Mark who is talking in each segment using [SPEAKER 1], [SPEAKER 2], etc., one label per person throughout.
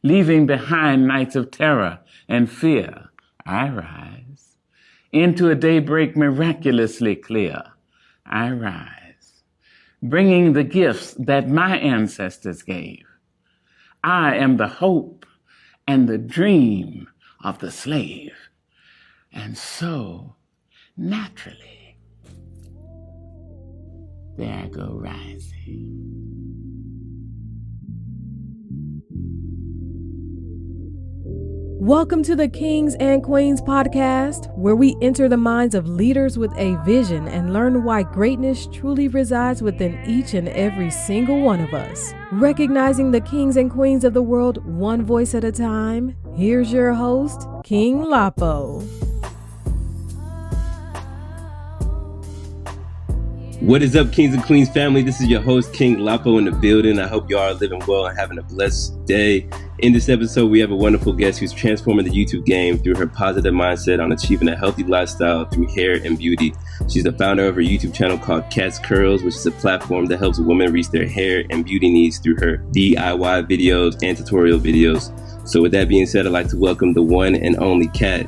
[SPEAKER 1] leaving behind nights of terror and fear. I rise into a daybreak miraculously clear. I rise, bringing the gifts that my ancestors gave. I am the hope and the dream of the slave. And so, naturally, there I go rising.
[SPEAKER 2] Welcome to the Kings and Queens podcast, where we enter the minds of leaders with a vision and learn why greatness truly resides within each and every single one of us. Recognizing the kings and queens of the world one voice at a time, here's your host, King Lapo.
[SPEAKER 3] What is up, Kings and Queens family? This is your host, King Lapo, in the building. I hope you are living well and having a blessed day. In this episode, we have a wonderful guest who's transforming the YouTube game through her positive mindset on achieving a healthy lifestyle through hair and beauty. She's the founder of her YouTube channel called Kurls, which is a platform that helps women reach their hair and beauty needs through her DIY videos and tutorial videos. So with that being said, I'd like to welcome the one and only Kat.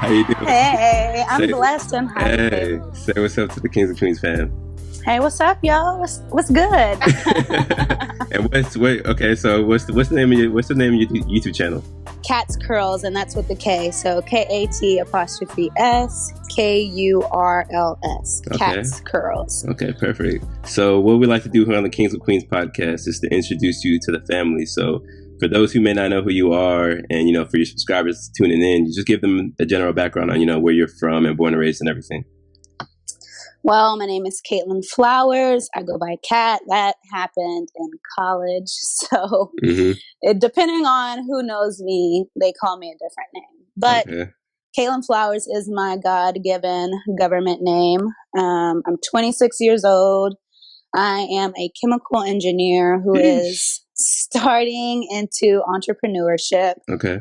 [SPEAKER 3] How you doing?
[SPEAKER 4] Hey, I'm blessed and happy.
[SPEAKER 3] Hey, say what's up to the Kings and Queens fam.
[SPEAKER 4] Hey, what's up, y'all? What's good?
[SPEAKER 3] And what's the name of your YouTube channel?
[SPEAKER 4] Kat's Kurls, and that's with the K. So KAT''S KURLS.
[SPEAKER 3] Okay.
[SPEAKER 4] Kat's Kurls.
[SPEAKER 3] Okay, perfect. So what we like to do here on the Kings and Queens podcast is to introduce you to the family. So for those who may not know who you are, and for your subscribers tuning in, you just give them a general background on where you're from and born and raised and everything.
[SPEAKER 4] Well, my name is Caitlin Flowers. I go by Kat. That happened in college. So depending on who knows me, they call me a different name. But Caitlin Flowers is my God-given government name. I'm 26 years old. I am a chemical engineer who is starting into entrepreneurship.
[SPEAKER 3] Okay.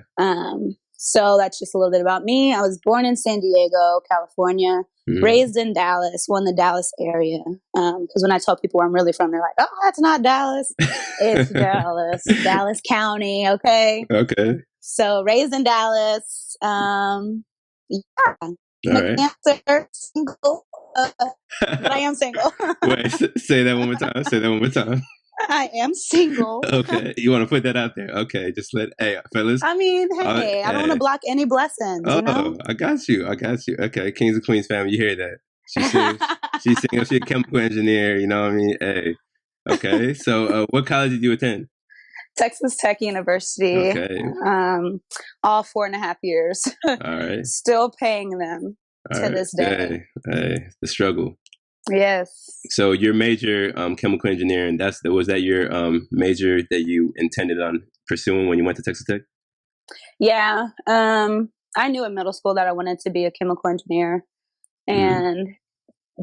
[SPEAKER 4] So that's just a little bit about me. I was born in San Diego, California, raised in Dallas, the Dallas area. Because when I tell people where I'm really from, they're like, oh, that's not Dallas. It's Dallas, Dallas County. Okay.
[SPEAKER 3] Okay.
[SPEAKER 4] So raised in Dallas. Yeah.
[SPEAKER 3] All right.
[SPEAKER 4] Answer, single. But I am single.
[SPEAKER 3] Wait, say that one more time.
[SPEAKER 4] I am single.
[SPEAKER 3] Okay. You want to put that out there? Okay. Just fellas.
[SPEAKER 4] I mean, hey, I don't want to block any blessings.
[SPEAKER 3] Oh, I got you. Okay. Kings and Queens family, you hear that? She's single. She's a chemical engineer. You know what I mean? Hey. Okay. So what college did you attend?
[SPEAKER 4] Texas Tech University.
[SPEAKER 3] Okay.
[SPEAKER 4] All 4.5 years.
[SPEAKER 3] All right.
[SPEAKER 4] Still paying them this day.
[SPEAKER 3] Hey, the struggle.
[SPEAKER 4] Yes.
[SPEAKER 3] So your major, chemical engineering, was that your major that you intended on pursuing when you went to Texas Tech? Yeah.
[SPEAKER 4] I knew in middle school that I wanted to be a chemical engineer. And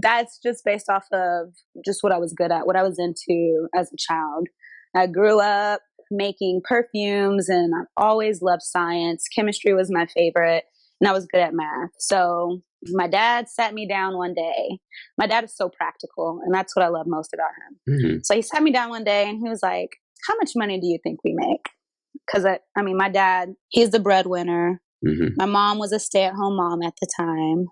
[SPEAKER 4] that's just based off of just what I was good at, what I was into as a child. I grew up making perfumes, and I always loved science. Chemistry was my favorite, and I was good at math. So my dad sat me down one day. My dad is so practical, and that's what I love most about him. So he sat me down one day, and he was like, how much money do you think we make? Because, my dad, he's the breadwinner. My mom was a stay-at-home mom at the time.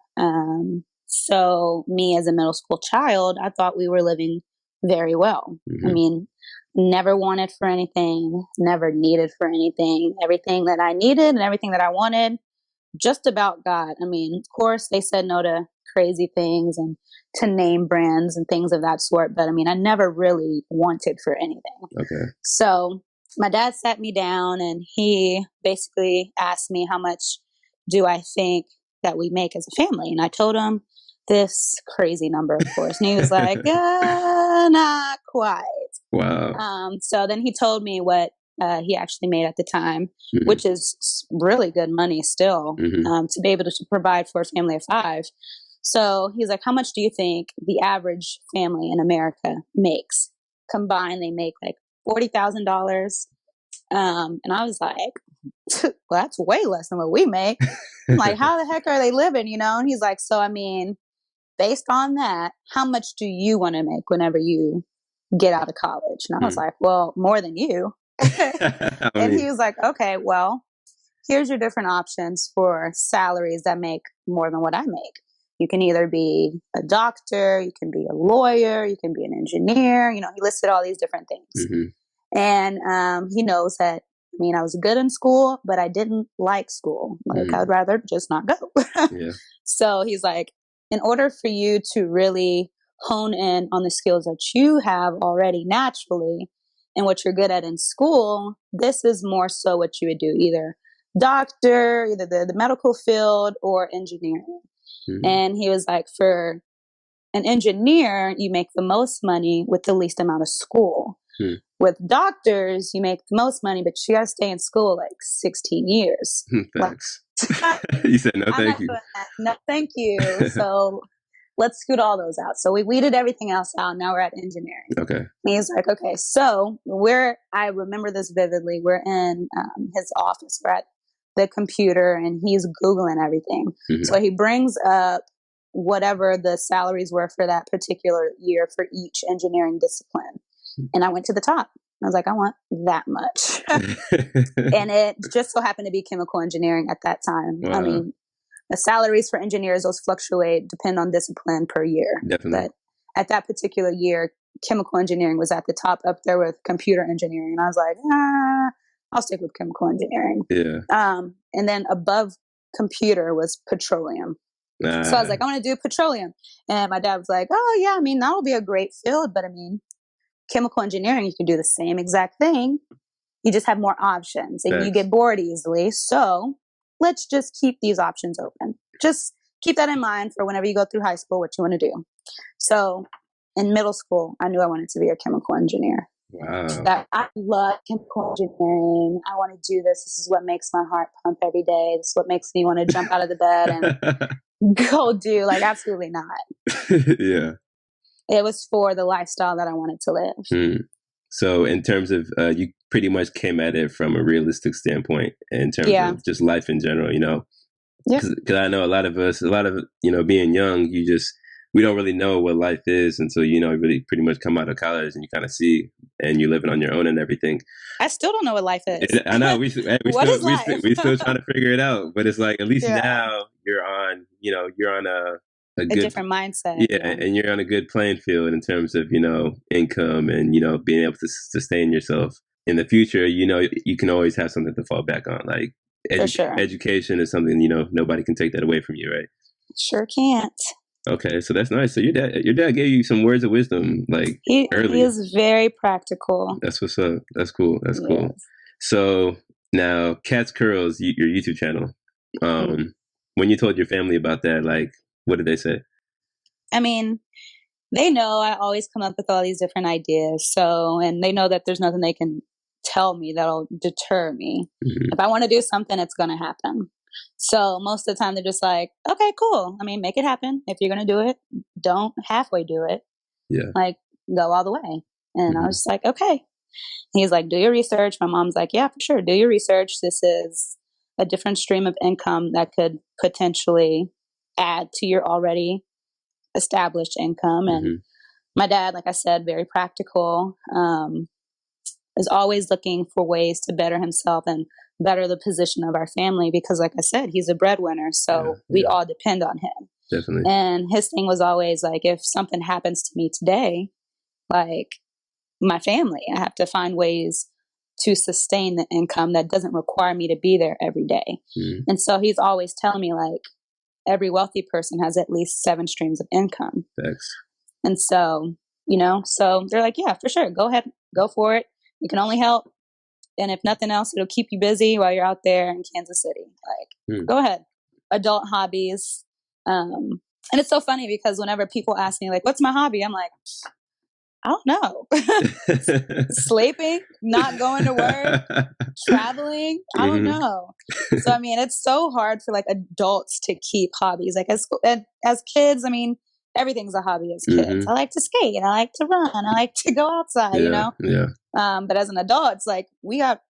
[SPEAKER 4] So me as a middle school child, I thought we were living very well. Never wanted for anything, never needed for anything. Everything that I needed and everything that I wanted, just about got. Of course, they said no to crazy things and to name brands and things of that sort. But I never really wanted for anything.
[SPEAKER 3] Okay.
[SPEAKER 4] So my dad sat me down and he basically asked me, how much do I think that we make as a family? And I told him this crazy number, of course. And he was like, not quite.
[SPEAKER 3] Wow.
[SPEAKER 4] So then he told me what he actually made at the time, which is really good money still, to be able to provide for a family of 5. So he's like, how much do you think the average family in America makes? Combined, they make like $40,000. And I was like, well, that's way less than what we make. I'm like, how the heck are they living, And he's like, so, based on that, how much do you want to make whenever you get out of college? And I was like, well, more than you. And he was like, okay, well, here's your different options for salaries that make more than what I make. You can either be a doctor, you can be a lawyer, you can be an engineer. You know, he listed all these different things. And he knows that, I mean, I was good in school, but I didn't like school. Like, I'd rather just not go. So he's like, in order for you to really hone in on the skills that you have already naturally and what you're good at in school, this is more so what you would do, either doctor, either the medical field, or engineering. And he was like, for an engineer, you make the most money with the least amount of school. With doctors, you make the most money, but you got to stay in school like 16 years.
[SPEAKER 3] Thanks. You said no, thank you.
[SPEAKER 4] No, thank you. So let's scoot all those out. So we weeded everything else out. Now we're at engineering.
[SPEAKER 3] Okay.
[SPEAKER 4] And he's like, okay, so I remember this vividly. We're in his office. We're at the computer and he's Googling everything. So he brings up whatever the salaries were for that particular year for each engineering discipline. And I went to the top. I was like, I want that much. And it just so happened to be chemical engineering at that time. I mean, the salaries for engineers, those fluctuate, depend on discipline per year.
[SPEAKER 3] Definitely.
[SPEAKER 4] But at that particular year, chemical engineering was at the top, up there with computer engineering. And I was like, I'll stick with chemical engineering. And then above computer was petroleum. So I was like, I want to do petroleum. And my dad was like, oh yeah, I mean, that'll be a great field. But I mean, chemical engineering, you can do the same exact thing. You just have more options and you get bored easily. So let's just keep these options open. Just keep that in mind for whenever you go through high school, what you want to do. So in middle school, I knew I wanted to be a chemical engineer.
[SPEAKER 3] Wow.
[SPEAKER 4] That I love chemical engineering. I want to do this. This is what makes my heart pump every day. This is what makes me want to jump out of the bed and go do. Like, absolutely not.
[SPEAKER 3] Yeah.
[SPEAKER 4] It was for the lifestyle that I wanted to live.
[SPEAKER 3] So in terms of, you pretty much came at it from a realistic standpoint in terms of just life in general, you know? Because I know a lot of, you know, being young, we don't really know what life is until, you know, really pretty much come out of college and you kind of see, and you're living on your own and everything.
[SPEAKER 4] I still don't know what life is.
[SPEAKER 3] I know we still trying to figure it out, but it's like, at least now you're on a good, different mindset. Yeah, and you're on a good playing field in terms of, you know, income and, you know, being able to sustain yourself. In the future, you know, you can always have something to fall back on. Like education is something, you know, nobody can take that away from you, right?
[SPEAKER 4] Sure can't.
[SPEAKER 3] Okay, so that's nice. So your dad gave you some words of wisdom, like early.
[SPEAKER 4] He is very practical.
[SPEAKER 3] That's what's up. That's cool. That's cool. So now, Cat's Kurls, your YouTube channel. When you told your family about that, like, what did they say?
[SPEAKER 4] I mean, they know I always come up with all these different ideas. So, and they know that there's nothing they can tell me that'll deter me. If I want to do something, it's going to happen. So most of the time they're just like, okay, cool. I mean, make it happen. If you're going to do it, don't halfway do it.
[SPEAKER 3] Yeah.
[SPEAKER 4] Like, go all the way. And I was just like, okay. He's like, do your research. My mom's like, yeah, for sure. Do your research. This is a different stream of income that could potentially add to your already established income. And my dad, like I said, very practical, is always looking for ways to better himself and better the position of our family, because like I said, he's a breadwinner. So we all depend on him.
[SPEAKER 3] Definitely.
[SPEAKER 4] And his thing was always like, if something happens to me today, like my family, I have to find ways to sustain the income that doesn't require me to be there every day. And so he's always telling me, like, every wealthy person has at least 7 streams of income.
[SPEAKER 3] Thanks.
[SPEAKER 4] And so, you know, so they're like, yeah, for sure. Go ahead, go for it. You can only help. And if nothing else, it'll keep you busy while you're out there in Kansas City. Like, go ahead. Adult hobbies. And it's so funny because whenever people ask me, like, what's my hobby? I'm like, I don't know. Sleeping, not going to work, traveling. I don't know. So, I mean, it's so hard for like adults to keep hobbies. Like as kids, I mean, everything's a hobby as kids. I like to skate and I like to run. I like to go outside, you know?
[SPEAKER 3] Yeah.
[SPEAKER 4] But as an adult, it's like, we got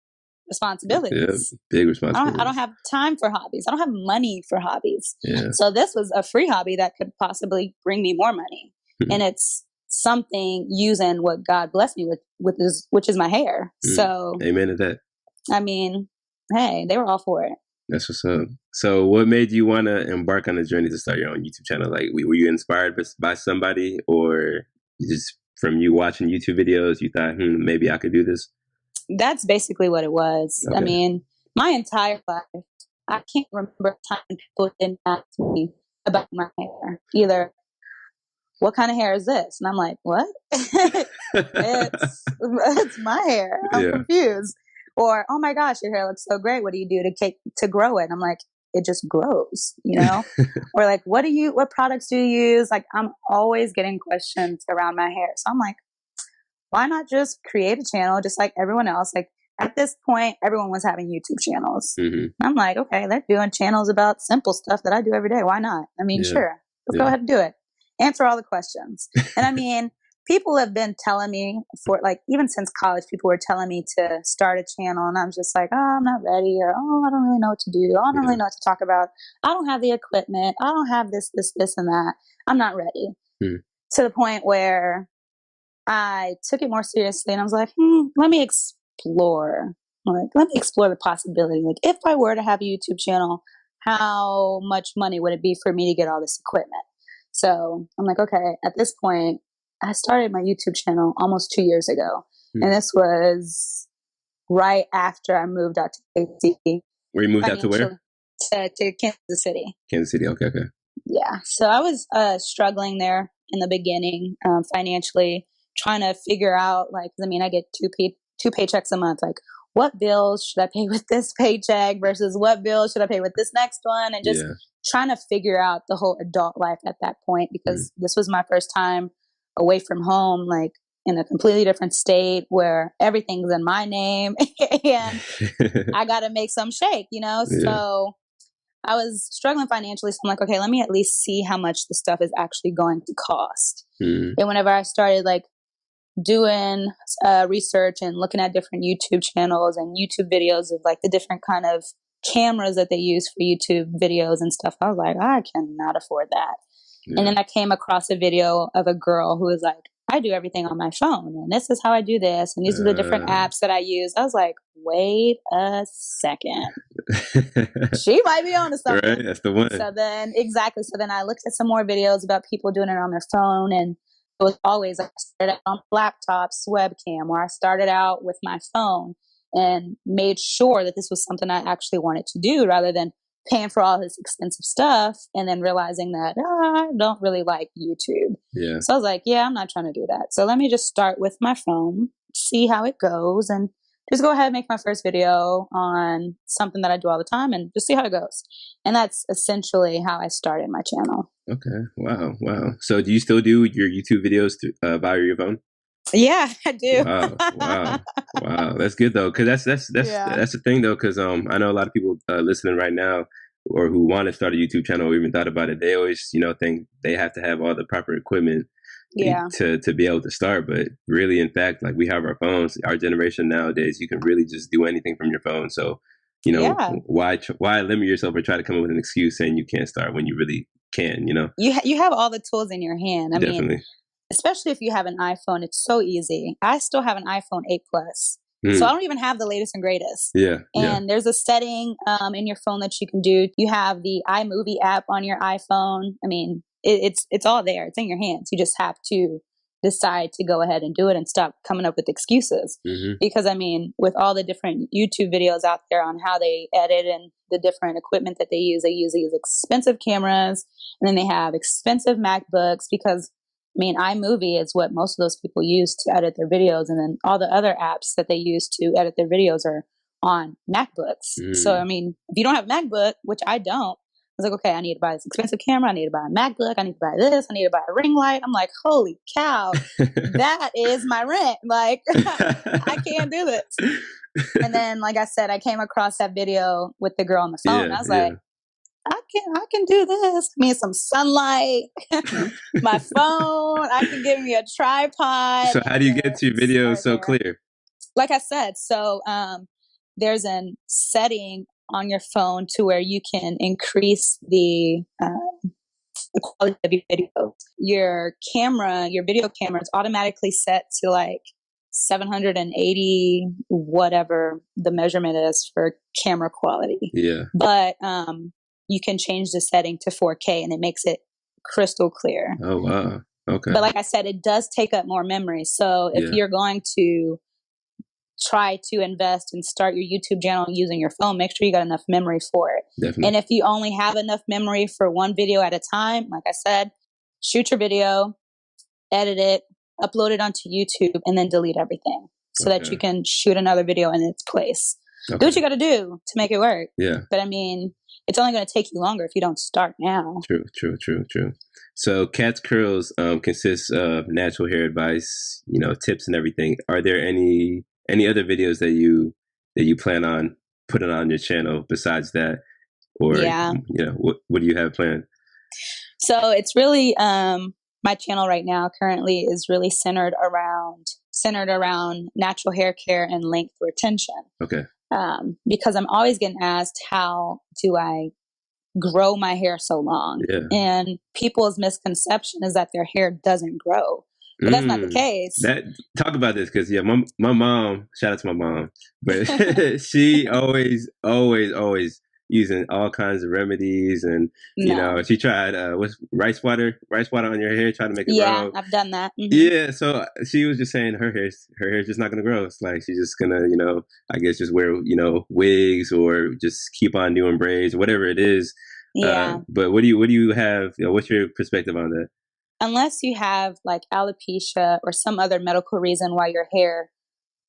[SPEAKER 4] responsibilities.
[SPEAKER 3] Yeah, big responsibilities.
[SPEAKER 4] I don't have time for hobbies. I don't have money for hobbies.
[SPEAKER 3] Yeah.
[SPEAKER 4] So this was a free hobby that could possibly bring me more money. And it's something using what God blessed me with which is my hair. So,
[SPEAKER 3] amen to that.
[SPEAKER 4] I mean, hey, they were all for it.
[SPEAKER 3] That's what's up. So what made you want to embark on the journey to start your own YouTube channel? Like, were you inspired by somebody, or just from you watching YouTube videos, you thought, maybe I could do this?
[SPEAKER 4] That's basically what it was.
[SPEAKER 3] Okay.
[SPEAKER 4] I mean, my entire life, I can't remember a time people didn't ask me about my hair. Either, what kind of hair is this? And I'm like, what? it's my hair. I'm confused. Or, oh my gosh, your hair looks so great. What do you do to grow it? And I'm like, it just grows, you know? Or like, what products do you use? Like, I'm always getting questions around my hair. So I'm like, why not just create a channel just like everyone else? Like, at this point, everyone was having YouTube channels. Mm-hmm. I'm like, okay, they're doing channels about simple stuff that I do every day. Why not? I mean, sure, let's go ahead and do it. Answer all the questions. And I mean, people have been telling me for like, even since college, people were telling me to start a channel, and I'm just like, oh, I'm not ready, or, oh, I don't really know what to do. I don't really know what to talk about. I don't have the equipment. I don't have this, and that. I'm not ready. To the point where I took it more seriously, and I was like, let me explore. Like, let me explore the possibility. Like, if I were to have a YouTube channel, how much money would it be for me to get all this equipment? So I'm like, okay, at this point, I started my YouTube channel almost 2 years ago. And this was right after I moved out to KC.
[SPEAKER 3] Where you moved out to where?
[SPEAKER 4] To Kansas City.
[SPEAKER 3] Kansas City, okay.
[SPEAKER 4] Yeah. So I was struggling there in the beginning financially, trying to figure out, like, I mean, I get two paychecks a month. Like, what bills should I pay with this paycheck versus what bills should I pay with this next one? And just trying to figure out the whole adult life at that point, because this was my first time away from home, like in a completely different state where everything's in my name and I got to make some shake, you know? So I was struggling financially. So I'm like, okay, let me at least see how much the stuff is actually going to cost. And whenever I started like doing research and looking at different YouTube channels and YouTube videos of like the different kind of cameras that they use for YouTube videos and stuff, I was like, I cannot afford that. And then I came across a video of a girl who was like, I do everything on my phone, and this is how I do this, and these are the different apps that I use. I was like, wait a second. She might be on to something.
[SPEAKER 3] Right, that's the one.
[SPEAKER 4] So then I looked at some more videos about people doing it on their phone, and it was always, I started out on laptops, webcam, or I started out with my phone and made sure that this was something I actually wanted to do, rather than paying for all this expensive stuff and then realizing that I don't really like YouTube. Yeah. So I was like, I'm not trying to do that. So let me just start with my phone, see how it goes, and just go ahead and make my first video on something that I do all the time and just see how it goes. And that's essentially how I started my channel.
[SPEAKER 3] Okay. Wow. So do you still do your YouTube videos via your phone?
[SPEAKER 4] Yeah, I do.
[SPEAKER 3] Wow. That's good though, because that's the thing though, because I know a lot of people listening right now, or who want to start a YouTube channel, or even thought about it. They always think they have to have all the proper equipment to be able to start. But really, in fact, like, we have our phones. Our generation nowadays, you can really just do anything from your phone. So why limit yourself or try to come up with an excuse saying you can't start when you really can?
[SPEAKER 4] You have all the tools in your hand. I mean, especially if you have an iPhone, it's so easy. I still have an iPhone 8 Plus. So I don't even have the latest and greatest. And there's a setting in your phone that you can do. You have the iMovie app on your iPhone. I mean, it's all there. It's in your hands. You just have to decide to go ahead and do it and stop coming up with excuses. Because I mean, with all the different YouTube videos out there on how they edit and the different equipment that they use these expensive cameras, and then they have expensive MacBooks, because I mean, iMovie is what most of those people use to edit their videos. And then all the other apps that they use to edit their videos are on MacBooks. So, I mean, if you don't have a MacBook, which I don't, I was like, okay, I need to buy this expensive camera. I need to buy a MacBook. I need to buy this. I need to buy a ring light. I'm like, holy cow, that is my rent. Like, I can't do this. And then, like I said, I came across that video with the girl on the phone. I was like, I can do this. I mean, some sunlight, my phone. I can give me a tripod.
[SPEAKER 3] So how do you get your videos so clear?
[SPEAKER 4] Like I said, so there's a setting on your phone to where you can increase the the quality of your videos. Your video camera is automatically set to like 780, whatever the measurement is for camera quality.
[SPEAKER 3] Yeah.
[SPEAKER 4] But you can change the setting to 4K and it makes it crystal clear.
[SPEAKER 3] Oh, wow. Okay.
[SPEAKER 4] But like I said, it does take up more memory. So if you're going to try to invest and start your YouTube channel using your phone, make sure you got enough memory for it.
[SPEAKER 3] Definitely.
[SPEAKER 4] And if you only have enough memory for one video at a time, like I said, shoot your video, edit it, upload it onto YouTube, and then delete everything so that you can shoot another video in its place. Do what you got to do to make it work.
[SPEAKER 3] Yeah.
[SPEAKER 4] But I mean, it's only going to take you longer if you don't start now.
[SPEAKER 3] True. So Kat's Kurls consists of natural hair advice, tips and everything. Are there any other videos that you plan on putting on your channel besides that? Or, what do you have planned?
[SPEAKER 4] So it's really, my channel right now currently is really centered around natural hair care and length retention.
[SPEAKER 3] Okay.
[SPEAKER 4] Because I'm always getting asked, how do I grow my hair so long?
[SPEAKER 3] Yeah.
[SPEAKER 4] And people's misconception is that their hair doesn't grow. But that's not the case.
[SPEAKER 3] Talk about this, because my mom, shout out to my mom, but she always using all kinds of remedies, and she tried rice water on your hair, trying to make it grow.
[SPEAKER 4] Yeah, I've done that. Mm-hmm.
[SPEAKER 3] Yeah, so she was just saying her hair's just not gonna grow. It's like she's just gonna I guess just wear wigs or just keep on doing braids, whatever it is.
[SPEAKER 4] Yeah.
[SPEAKER 3] But what do you have? What's your perspective on that?
[SPEAKER 4] Unless you have like alopecia or some other medical reason why your hair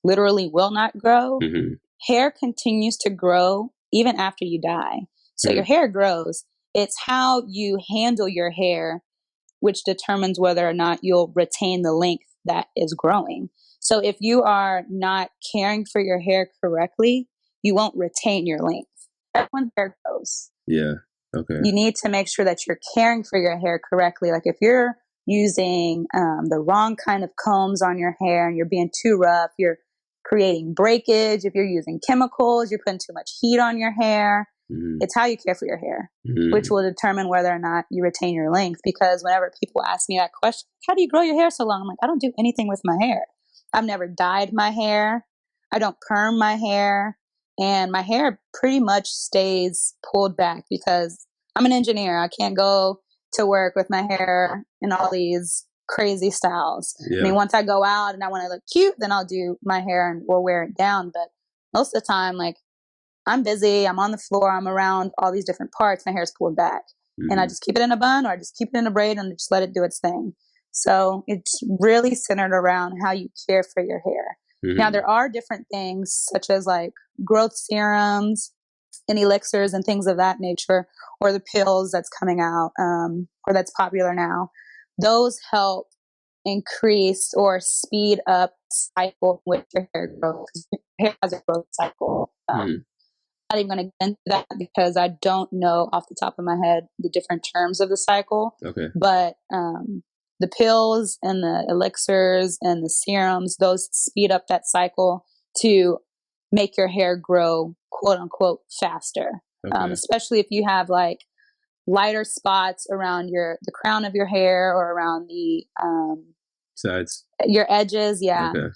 [SPEAKER 4] literally will not grow, hair continues to grow even after you die. So your hair grows. It's how you handle your hair which determines whether or not you'll retain the length that is growing. So if you are not caring for your hair correctly, you won't retain your length. Everyone's hair grows.
[SPEAKER 3] Yeah. Okay.
[SPEAKER 4] You need to make sure that you're caring for your hair correctly. Like if you're using the wrong kind of combs on your hair and you're being too rough, you're creating breakage. If you're using chemicals, you're putting too much heat on your hair. It's how you care for your hair, which will determine whether or not you retain your length. Because whenever people ask me that question, how do you grow your hair so long? I'm like, I don't do anything with my hair. I've never dyed my hair. I don't perm my hair. And my hair pretty much stays pulled back because I'm an engineer. I can't go to work with my hair in all these crazy styles. Yeah. I mean, once I go out and I want to look cute, then I'll do my hair and we'll wear it down. But most of the time, like, I'm busy, I'm on the floor, I'm around all these different parts, my hair's pulled back. And I just keep it in a bun or I just keep it in a braid and just let it do its thing. So it's really centered around how you care for your hair. Now, there are different things such as like growth serums and elixirs and things of that nature, or the pills that's coming out or that's popular now. Those help increase or speed up the cycle with your hair growth. Your hair has a growth cycle. I'm not even going to get into that because I don't know off the top of my head the different terms of the cycle. Okay. But the pills and the elixirs and the serums, those speed up that cycle to make your hair grow, quote unquote, faster. Okay. Especially if you have like lighter spots around the crown of your hair or around the
[SPEAKER 3] sides,
[SPEAKER 4] your edges. Yeah. Okay.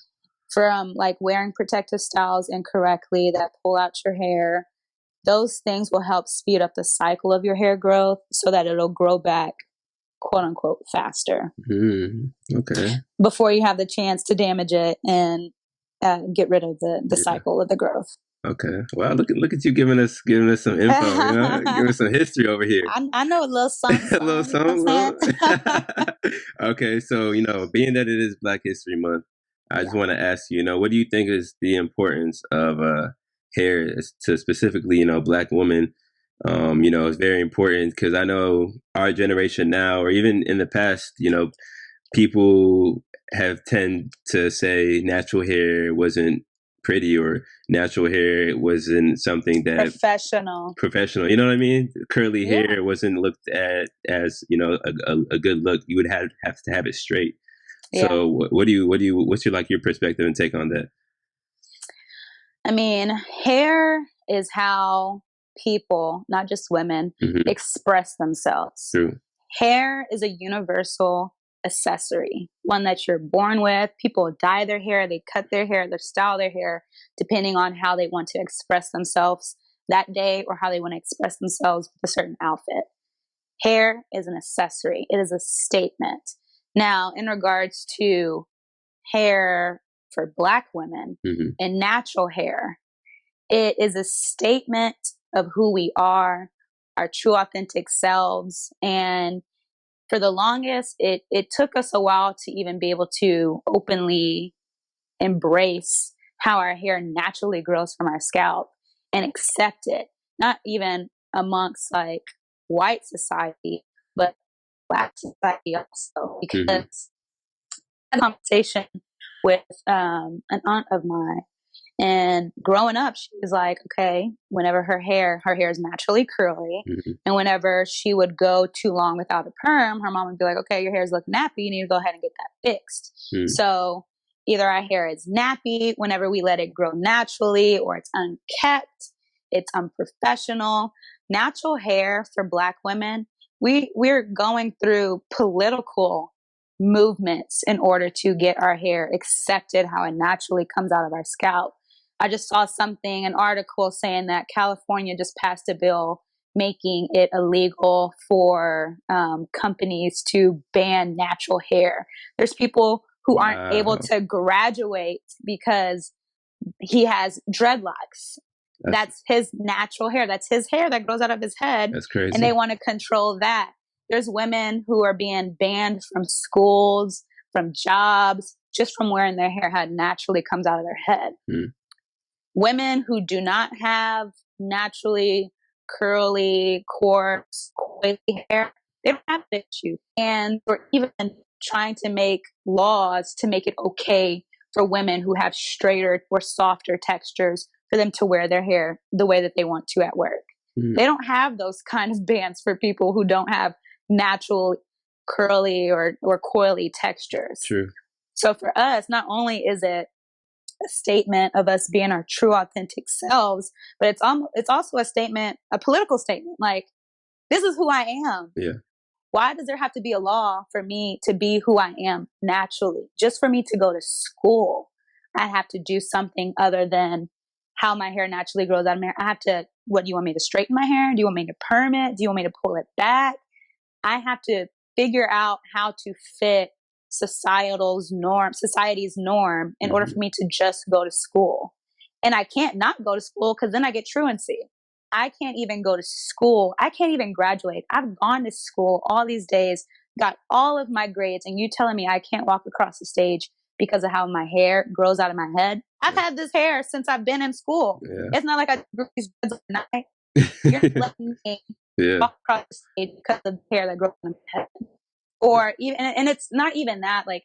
[SPEAKER 4] From like wearing protective styles incorrectly that pull out your hair. Those things will help speed up the cycle of your hair growth so that it'll grow back, quote unquote, faster.
[SPEAKER 3] Okay.
[SPEAKER 4] Before you have the chance to damage it and get rid of the cycle of the growth.
[SPEAKER 3] Okay. Wow. Look at you giving us some info. Giving us some history over here.
[SPEAKER 4] I know a little something.
[SPEAKER 3] A little something. Okay. So being that it is Black History Month, I just want to ask you, what do you think is the importance of hair to specifically, Black women? It's very important because I know our generation now, or even in the past, people have tend to say natural hair wasn't pretty or natural hair wasn't something that professional. You know what I mean? Curly hair wasn't looked at as, a good look. You would have to have it straight. Yeah. So what's your perspective and take on that?
[SPEAKER 4] I mean, hair is how people, not just women, express themselves.
[SPEAKER 3] True.
[SPEAKER 4] Hair is a universal accessory, one that you're born with. People dye their hair, they cut their hair, they style their hair depending on how they want to express themselves that day or how they want to express themselves with a certain outfit. Hair is an accessory. It is a statement. Now, in regards to hair for Black women and natural hair, it is a statement of who we are, our true authentic selves. And for the longest, it took us a while to even be able to openly embrace how our hair naturally grows from our scalp and accept it, not even amongst like white society, but Black society also. Because I had a conversation with an aunt of mine, and growing up, she was like, okay, whenever her hair is naturally curly. And whenever she would go too long without a perm, her mom would be like, okay, your hair's looking nappy. You need to go ahead and get that fixed. So either our hair is nappy whenever we let it grow naturally, or it's unkept, it's unprofessional. Natural hair for Black women, we're going through political movements in order to get our hair accepted how it naturally comes out of our scalp. I just saw an article saying that California just passed a bill making it illegal for companies to ban natural hair. There's people who aren't able to graduate because he has dreadlocks. That's his natural hair. That's his hair that grows out of his head.
[SPEAKER 3] That's crazy.
[SPEAKER 4] And they want to control that. There's women who are being banned from schools, from jobs, just from wearing their hair how it naturally comes out of their head. Women who do not have naturally curly, coarse, coily hair, they don't have that issue. And we're even trying to make laws to make it okay for women who have straighter or softer textures for them to wear their hair the way that they want to at work. They don't have those kind of bans for people who don't have natural curly or coily textures.
[SPEAKER 3] True.
[SPEAKER 4] So for us, not only is it a statement of us being our true authentic selves, but it's also a political statement. Like, this is who I am.
[SPEAKER 3] Yeah.
[SPEAKER 4] Why does there have to be a law for me to be who I am naturally? Just for me to go to school, I have to do something other than how my hair naturally grows out of my hair. I have to, what, do you want me to straighten my hair? Do you want me to perm it? Do you want me to pull it back? I have to figure out how to fit society's norm in order for me to just go to school. And I can't not go to school because then I get truancy. I can't even go to school. I can't even graduate. I've gone to school all these days, got all of my grades, and you telling me I can't walk across the stage because of how my hair grows out of my head? I've had this hair since I've been in school. Yeah. It's not like I grew these dreads overnight. You're letting me walk across the stage because of the hair that grows out of my head. Or even, and it's not even that, like,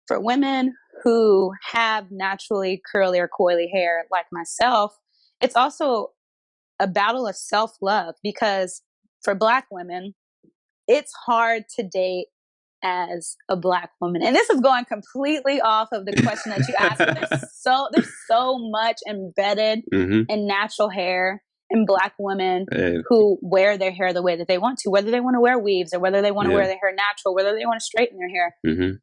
[SPEAKER 4] for women who have naturally curly or coily hair like myself, it's also a battle of self-love, because for Black women, it's hard to date as a Black woman. And this is going completely off of the question that you asked. There's so much embedded in natural hair and Black women who wear their hair the way that they want to, whether they want to wear weaves or whether they want to wear their hair natural, whether they want to straighten their hair.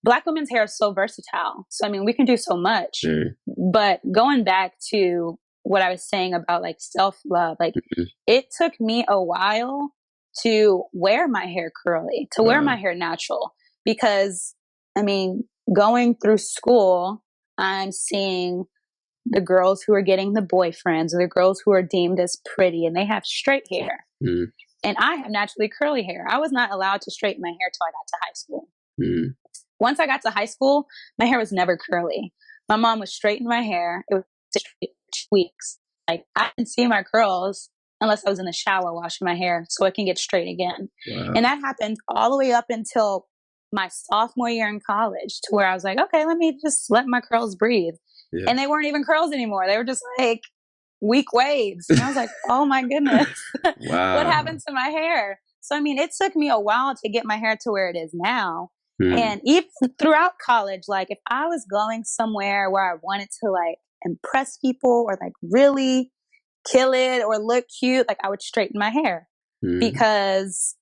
[SPEAKER 4] Black women's hair is so versatile. So, I mean, we can do so much. But going back to what I was saying about like self-love, like it took me a while to wear my hair curly, to wear my hair natural, because, I mean, going through school, I'm seeing the girls who are getting the boyfriends, or the girls who are deemed as pretty, and they have straight hair. And I have naturally curly hair. I was not allowed to straighten my hair till I got to high school. Once I got to high school, my hair was never curly. My mom would straighten my hair. It was 6 weeks. Like, I didn't see my curls unless I was in the shower washing my hair so it can get straight again. And that happened all the way up until my sophomore year in college, to where I was like, okay, let me just let my curls breathe. And they weren't even curls anymore. They were just like weak waves. And I was like, oh my goodness, what happened to my hair? So, I mean, it took me a while to get my hair to where it is now. And even throughout college, like, if I was going somewhere where I wanted to like impress people or like really kill it or look cute, like, I would straighten my hair, because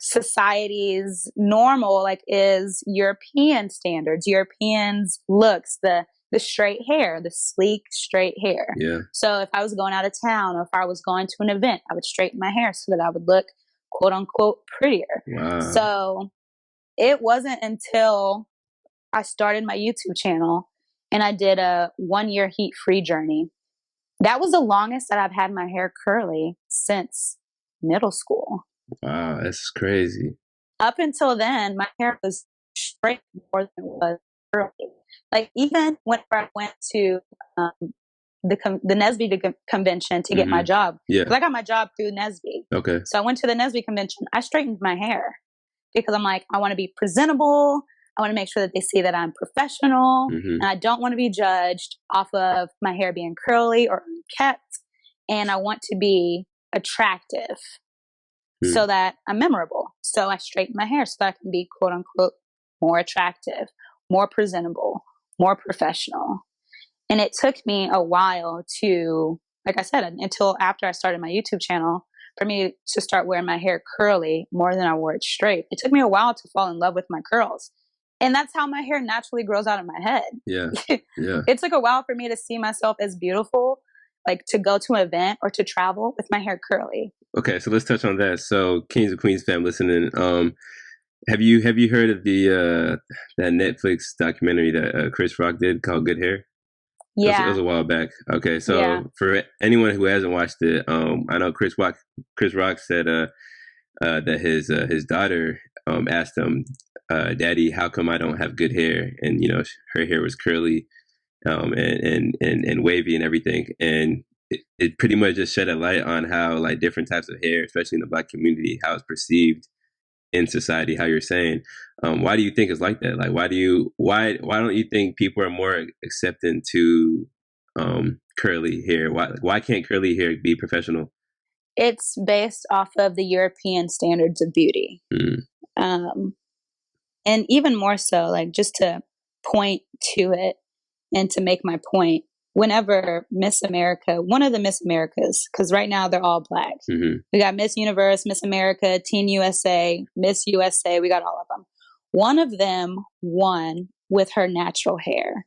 [SPEAKER 4] society's normal, like, is European standards, Europeans looks, the straight hair, the sleek straight hair.
[SPEAKER 3] Yeah.
[SPEAKER 4] So if I was going out of town or if I was going to an event, I would straighten my hair so that I would look quote unquote prettier.
[SPEAKER 3] Wow.
[SPEAKER 4] So it wasn't until I started my YouTube channel and I did a 1-year heat-free journey. That was the longest that I've had my hair curly since middle school.
[SPEAKER 3] Wow, that's crazy.
[SPEAKER 4] Up until then, my hair was straight more than it was curly. Like, even whenever I went to the NSBE convention to get my job,
[SPEAKER 3] Yeah.
[SPEAKER 4] 'cause I got my job through NSBE.
[SPEAKER 3] Okay.
[SPEAKER 4] So I went to the NSBE convention. I straightened my hair because I'm like, I want to be presentable. I want to make sure that they see that I'm professional, and I don't want to be judged off of my hair being curly or unkept. And I want to be attractive so that I'm memorable. So I straighten my hair so that I can be quote unquote more attractive, more presentable, more professional. And it took me a while to, like I said, until after I started my YouTube channel, for me to start wearing my hair curly more than I wore it straight. It took me a while to fall in love with my curls. And that's how my hair naturally grows out of my head.
[SPEAKER 3] Yeah. Yeah.
[SPEAKER 4] It took a while for me to see myself as beautiful, like to go to an event or to travel with my hair curly.
[SPEAKER 3] Okay, so let's touch on that. So, Kings and Queens fam listening, have you heard of the that Netflix documentary that Chris Rock did called Good Hair?
[SPEAKER 4] Yeah,
[SPEAKER 3] it was a while back. Okay, so for anyone who hasn't watched it, I know Chris Rock said that his daughter asked him, "Daddy, how come I don't have good hair?" And her hair was curly, and wavy and everything, and it pretty much just shed a light on how like different types of hair, especially in the Black community, how it's perceived in society. How you're saying, why do you think it's like that? Like, why don't you think people are more accepting to curly hair? Why can't curly hair be professional?
[SPEAKER 4] It's based off of the European standards of beauty. And even more so, like, just to point to it and to make my point, whenever Miss America, one of the Miss Americas, because right now they're all Black. We got Miss Universe, Miss America, Teen USA, Miss USA, we got all of them. One of them won with her natural hair.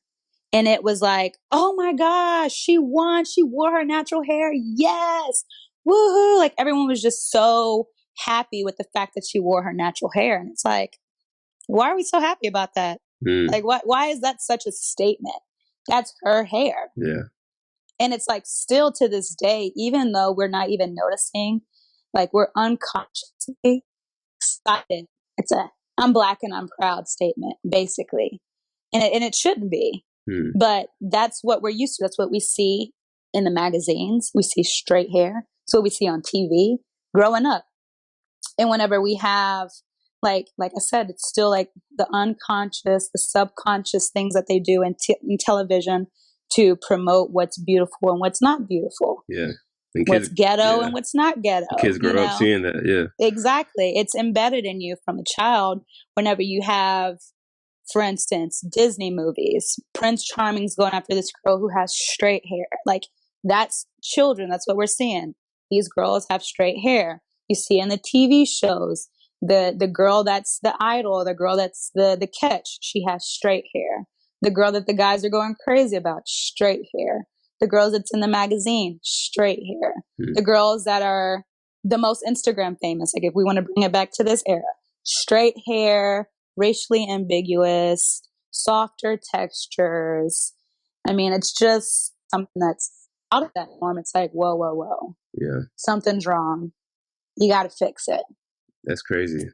[SPEAKER 4] And it was like, oh my gosh, she won. She wore her natural hair. Yes. Woohoo. Like, everyone was just so happy with the fact that she wore her natural hair. And it's like, why are we so happy about that? Like, why is that such a statement? That's her hair.
[SPEAKER 3] Yeah.
[SPEAKER 4] And it's like, still to this day, even though we're not even noticing, like, we're unconsciously excited. It's a I'm Black and I'm proud statement, basically. And it shouldn't be. But that's what we're used to. That's what we see in the magazines. We see straight hair. It's what we see on TV growing up. And whenever we have, like I said, it's still like the unconscious, the subconscious things that they do in television to promote what's beautiful and what's not beautiful.
[SPEAKER 3] Yeah.
[SPEAKER 4] What's ghetto and what's not ghetto.
[SPEAKER 3] Kids grow up seeing that. Yeah.
[SPEAKER 4] Exactly. It's embedded in you from a child. Whenever you have, for instance, Disney movies, Prince Charming's going after this girl who has straight hair. Like, that's children. That's what we're seeing. These girls have straight hair. You see in the TV shows, the girl that's the idol, the girl that's the catch, she has straight hair. The girl that the guys are going crazy about, straight hair. The girls that's in the magazine, straight hair. The girls that are the most Instagram famous, like if we want to bring it back to this era, straight hair, racially ambiguous, softer textures. I mean, it's just something that's out of that norm. It's like, whoa, whoa, whoa.
[SPEAKER 3] Yeah.
[SPEAKER 4] Something's wrong. You got to fix it.
[SPEAKER 3] That's crazy.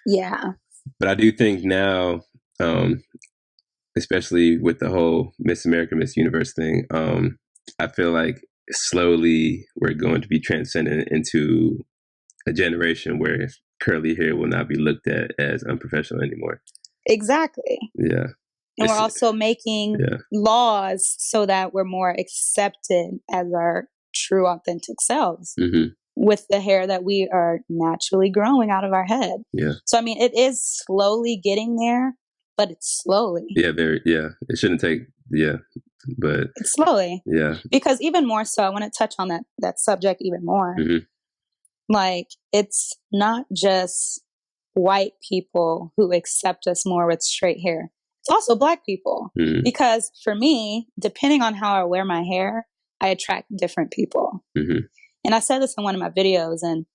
[SPEAKER 4] Yeah.
[SPEAKER 3] But I do think now, especially with the whole Miss America, Miss Universe thing, I feel like slowly we're going to be transcending into a generation where curly hair will not be looked at as unprofessional anymore.
[SPEAKER 4] Exactly.
[SPEAKER 3] Yeah.
[SPEAKER 4] And we're also making laws so that we're more accepted as our true, authentic selves with the hair that we are naturally growing out of our head.
[SPEAKER 3] Yeah.
[SPEAKER 4] So, I mean, it is slowly getting there, but it's slowly.
[SPEAKER 3] Yeah, it shouldn't take, but
[SPEAKER 4] it's slowly.
[SPEAKER 3] Yeah.
[SPEAKER 4] Because even more so, I want to touch on that subject even more. Like, it's not just white people who accept us more with straight hair. It's also Black people.
[SPEAKER 3] Mm-hmm.
[SPEAKER 4] Because for me, depending on how I wear my hair, I attract different people.
[SPEAKER 3] Mm-hmm.
[SPEAKER 4] And I said this in one of my videos, and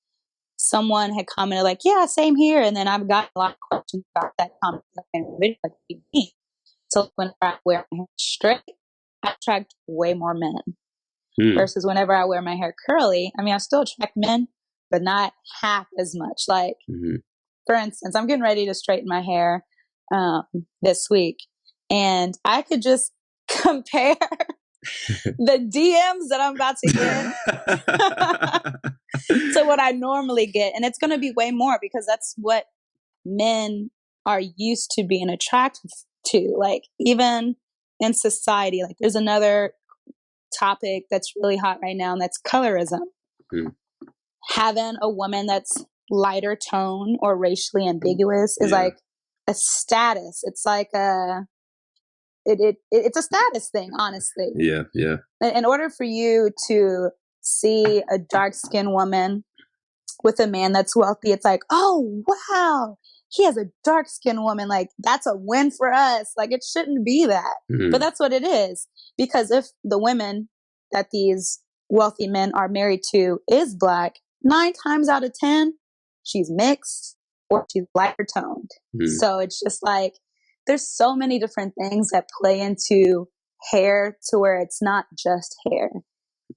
[SPEAKER 4] someone had commented like, yeah, same here. And then I've got a lot of questions about that comment in the video, like me. So whenever I wear my hair straight, I attract way more men. Versus whenever I wear my hair curly, I mean, I still attract men, but not half as much. Like, for instance, I'm getting ready to straighten my hair this week, and I could just compare the DMs that I'm about to get to what I normally get. And it's going to be way more because that's what men are used to being attracted to. Like, even in society, like, there's another topic that's really hot right now, and that's colorism. Having a woman that's lighter tone or racially ambiguous is like a status. It's like it's a status thing, honestly.
[SPEAKER 3] Yeah.
[SPEAKER 4] In order for you to see a dark-skinned woman with a man that's wealthy, it's like, oh wow, he has a dark-skinned woman. Like, that's a win for us. Like, it shouldn't be that, but that's what it is. Because if the women that these wealthy men are married to is Black, 9 times out of 10, she's mixed or she's lighter toned. So it's just like, there's so many different things that play into hair to where it's not just hair.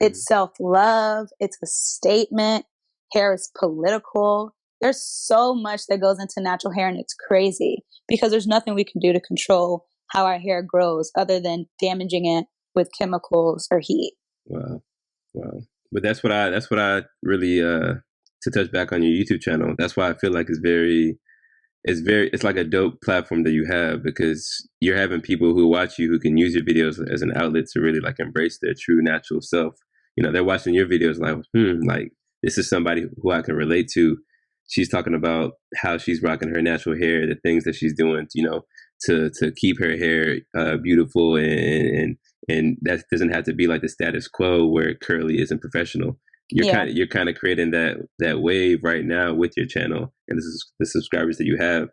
[SPEAKER 4] It's self-love. It's a statement. Hair is political. There's so much that goes into natural hair, and it's crazy because there's nothing we can do to control how our hair grows other than damaging it with chemicals or heat.
[SPEAKER 3] Wow. But that's what I really, to touch back on your YouTube channel, that's why I feel like it's like a dope platform that you have, because you're having people who watch you who can use your videos as an outlet to really like embrace their true natural self. You know, they're watching your videos like, like, this is somebody who I can relate to. She's talking about how she's rocking her natural hair, the things that she's doing, you know, to keep her hair beautiful, and that doesn't have to be like the status quo where curly isn't professional. You're kind of creating that wave right now with your channel and the subscribers that you have,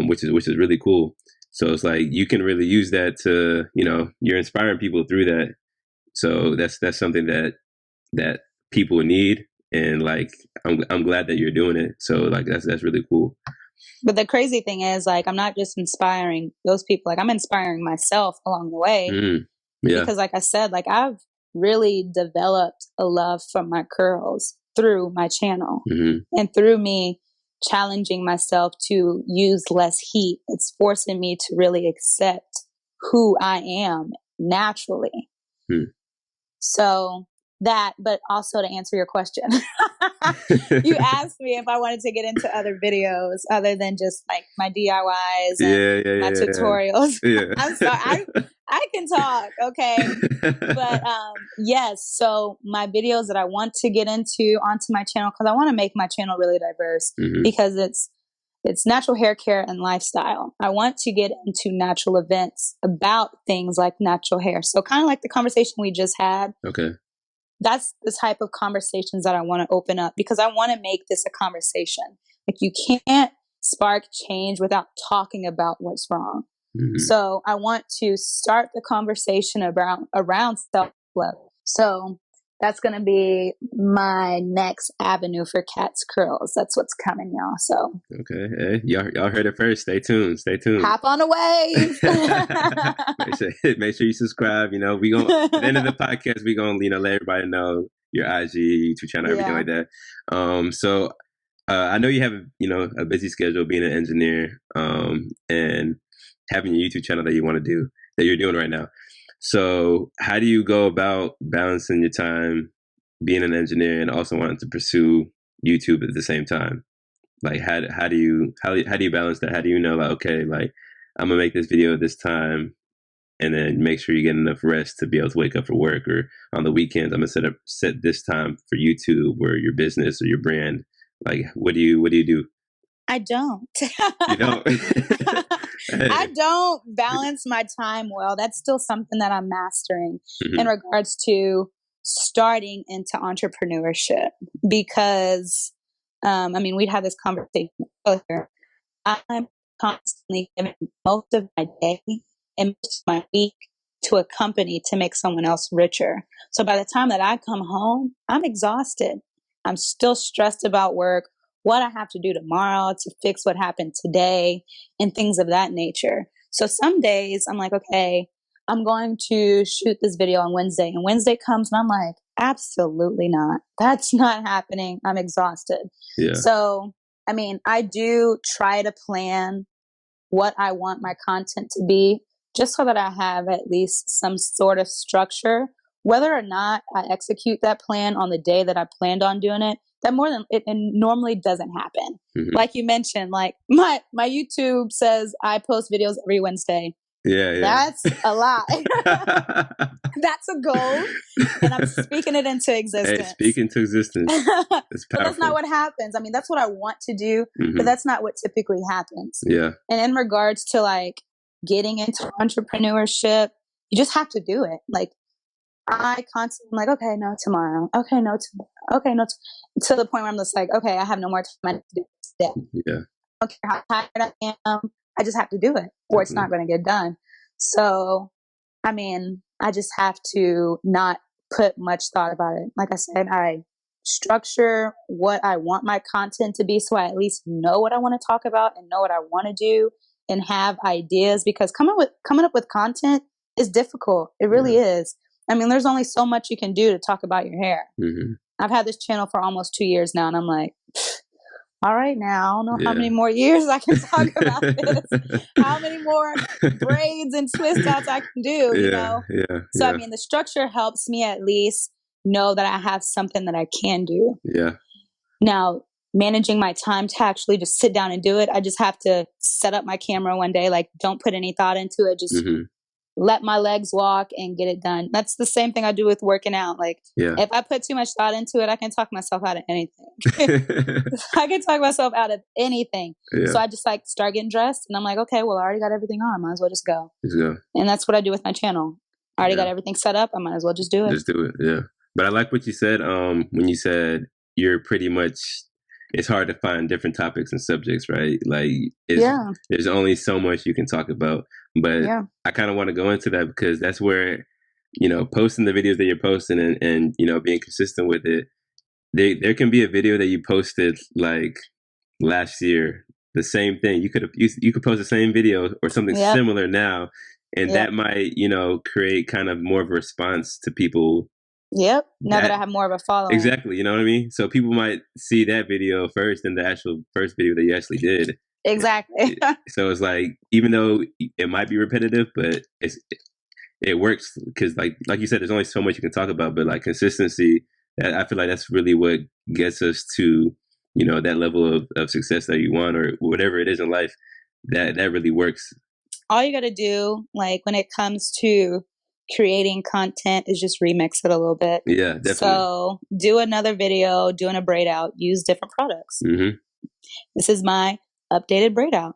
[SPEAKER 3] which is really cool. So it's like you can really use that to, you know, you're inspiring people through that. So that's something that people need, and like I'm glad that you're doing it. So like that's really cool.
[SPEAKER 4] But the crazy thing is, like, I'm not just inspiring those people. Like, I'm inspiring myself along the way. Because, like I said, like, I've really developed a love for my curls through my channel, and through me challenging myself to use less heat. It's forcing me to really accept who I am naturally. So that, but also to answer your question, you asked me if I wanted to get into other videos other than just like my DIYs and my tutorials. I'm sorry, I can talk, okay? But yes, so my videos that I want to get into onto my channel, because I want to make my channel really diverse, because it's natural hair care and lifestyle. I want to get into natural events about things like natural hair. So kind of like the conversation we just had.
[SPEAKER 3] Okay.
[SPEAKER 4] That's the type of conversations that I want to open up, because I want to make this a conversation. Like, you can't spark change without talking about what's wrong. So I want to start the conversation around self-love. So that's going to be my next avenue for Cat's Curls. That's what's coming, y'all. So
[SPEAKER 3] okay, hey, y'all heard it first. Stay tuned.
[SPEAKER 4] Hop on a wave.
[SPEAKER 3] make sure you subscribe. You know, we gonna at the end of the podcast, we gonna, you know, let everybody know your IG, YouTube channel, everything like that. So I know you have, you know, a busy schedule being an engineer, and having your YouTube channel that you're doing right now. So how do you go about balancing your time being an engineer and also wanting to pursue YouTube at the same time? Like, how do you balance that? How do you know, like, okay, like, I'm gonna make this video at this time, and then make sure you get enough rest to be able to wake up for work, or on the weekends I'm gonna set this time for YouTube or your business or your brand? Like, what do you do?
[SPEAKER 4] I don't.
[SPEAKER 3] You don't? Hey.
[SPEAKER 4] I don't balance my time well. That's still something that I'm mastering in regards to starting into entrepreneurship because, we'd had this conversation earlier. I'm constantly giving most of my day and most of my week to a company to make someone else richer. So by the time that I come home, I'm exhausted. I'm still stressed about work, what I have to do tomorrow to fix what happened today, and things of that nature. So some days I'm like, okay, I'm going to shoot this video on Wednesday. And Wednesday comes and I'm like, absolutely not. That's not happening. I'm exhausted.
[SPEAKER 3] Yeah.
[SPEAKER 4] So, I do try to plan what I want my content to be, just so that I have at least some sort of structure. Whether or not I execute that plan on the day that I planned on doing it, that more than it normally doesn't happen.
[SPEAKER 3] Mm-hmm.
[SPEAKER 4] Like you mentioned, like my YouTube says I post videos every Wednesday.
[SPEAKER 3] Yeah.
[SPEAKER 4] That's a lot. That's a goal, and I'm speaking it into existence.
[SPEAKER 3] Hey, speak into existence. It's powerful.
[SPEAKER 4] But that's not what happens. That's what I want to do,
[SPEAKER 3] Mm-hmm.
[SPEAKER 4] but that's not what typically happens.
[SPEAKER 3] Yeah.
[SPEAKER 4] And in regards to like getting into entrepreneurship, you just have to do it. Like I constantly am like, okay, no, tomorrow. Okay, no, tomorrow. Okay, no, to the point where I'm just like, okay, I have no more time to do this today.
[SPEAKER 3] Yeah.
[SPEAKER 4] I don't care how tired I am. I just have to do it, or it's not going to get done. So, I just have to not put much thought about it. Like I said, I structure what I want my content to be, so I at least know what I want to talk about and know what I want to do and have ideas, because coming up with content is difficult. It really is. There's only so much you can do to talk about your hair.
[SPEAKER 3] Mm-hmm.
[SPEAKER 4] I've had this channel for almost 2 years now, and I'm like, all right, now I don't know how many more years I can talk about this. How many more braids and twist outs I can do, you know?
[SPEAKER 3] Yeah.
[SPEAKER 4] So, the structure helps me at least know that I have something that I can do.
[SPEAKER 3] Yeah.
[SPEAKER 4] Now, managing my time to actually just sit down and do it, I just have to set up my camera one day, like don't put any thought into it, just let my legs walk and get it done. That's the same thing I do with working out. Like if I put too much thought into it, I can talk myself out of anything. I can talk myself out of anything.
[SPEAKER 3] Yeah.
[SPEAKER 4] So I just like start getting dressed and I'm like, okay, well, I already got everything on. Might as well just go.
[SPEAKER 3] Just go.
[SPEAKER 4] And that's what I do with my channel. I already got everything set up. I might as well just do it.
[SPEAKER 3] Just do it. Yeah. But I like what you said when you said you're pretty much, it's hard to find different topics and subjects, right? Like there's only so much you can talk about. But I kind of want to go into that because that's where, posting the videos that you're posting and being consistent with it. There can be a video that you posted like last year, the same thing. You could post the same video or something similar now, and that might, create kind of more of a response to people.
[SPEAKER 4] Yep. Now that I have more of a following.
[SPEAKER 3] Exactly. You know what I mean? So people might see that video first than the actual first video that you actually did.
[SPEAKER 4] Exactly.
[SPEAKER 3] So it's like, even though it might be repetitive, but it works because like you said, there's only so much you can talk about, but like consistency, I feel like that's really what gets us to, that level of success that you want or whatever it is in life, that really works.
[SPEAKER 4] All you got to do, like when it comes to creating content, is just remix it a little bit.
[SPEAKER 3] Yeah, definitely.
[SPEAKER 4] So do another video, doing a braid out, use different products.
[SPEAKER 3] Mm-hmm.
[SPEAKER 4] This is my updated braid out.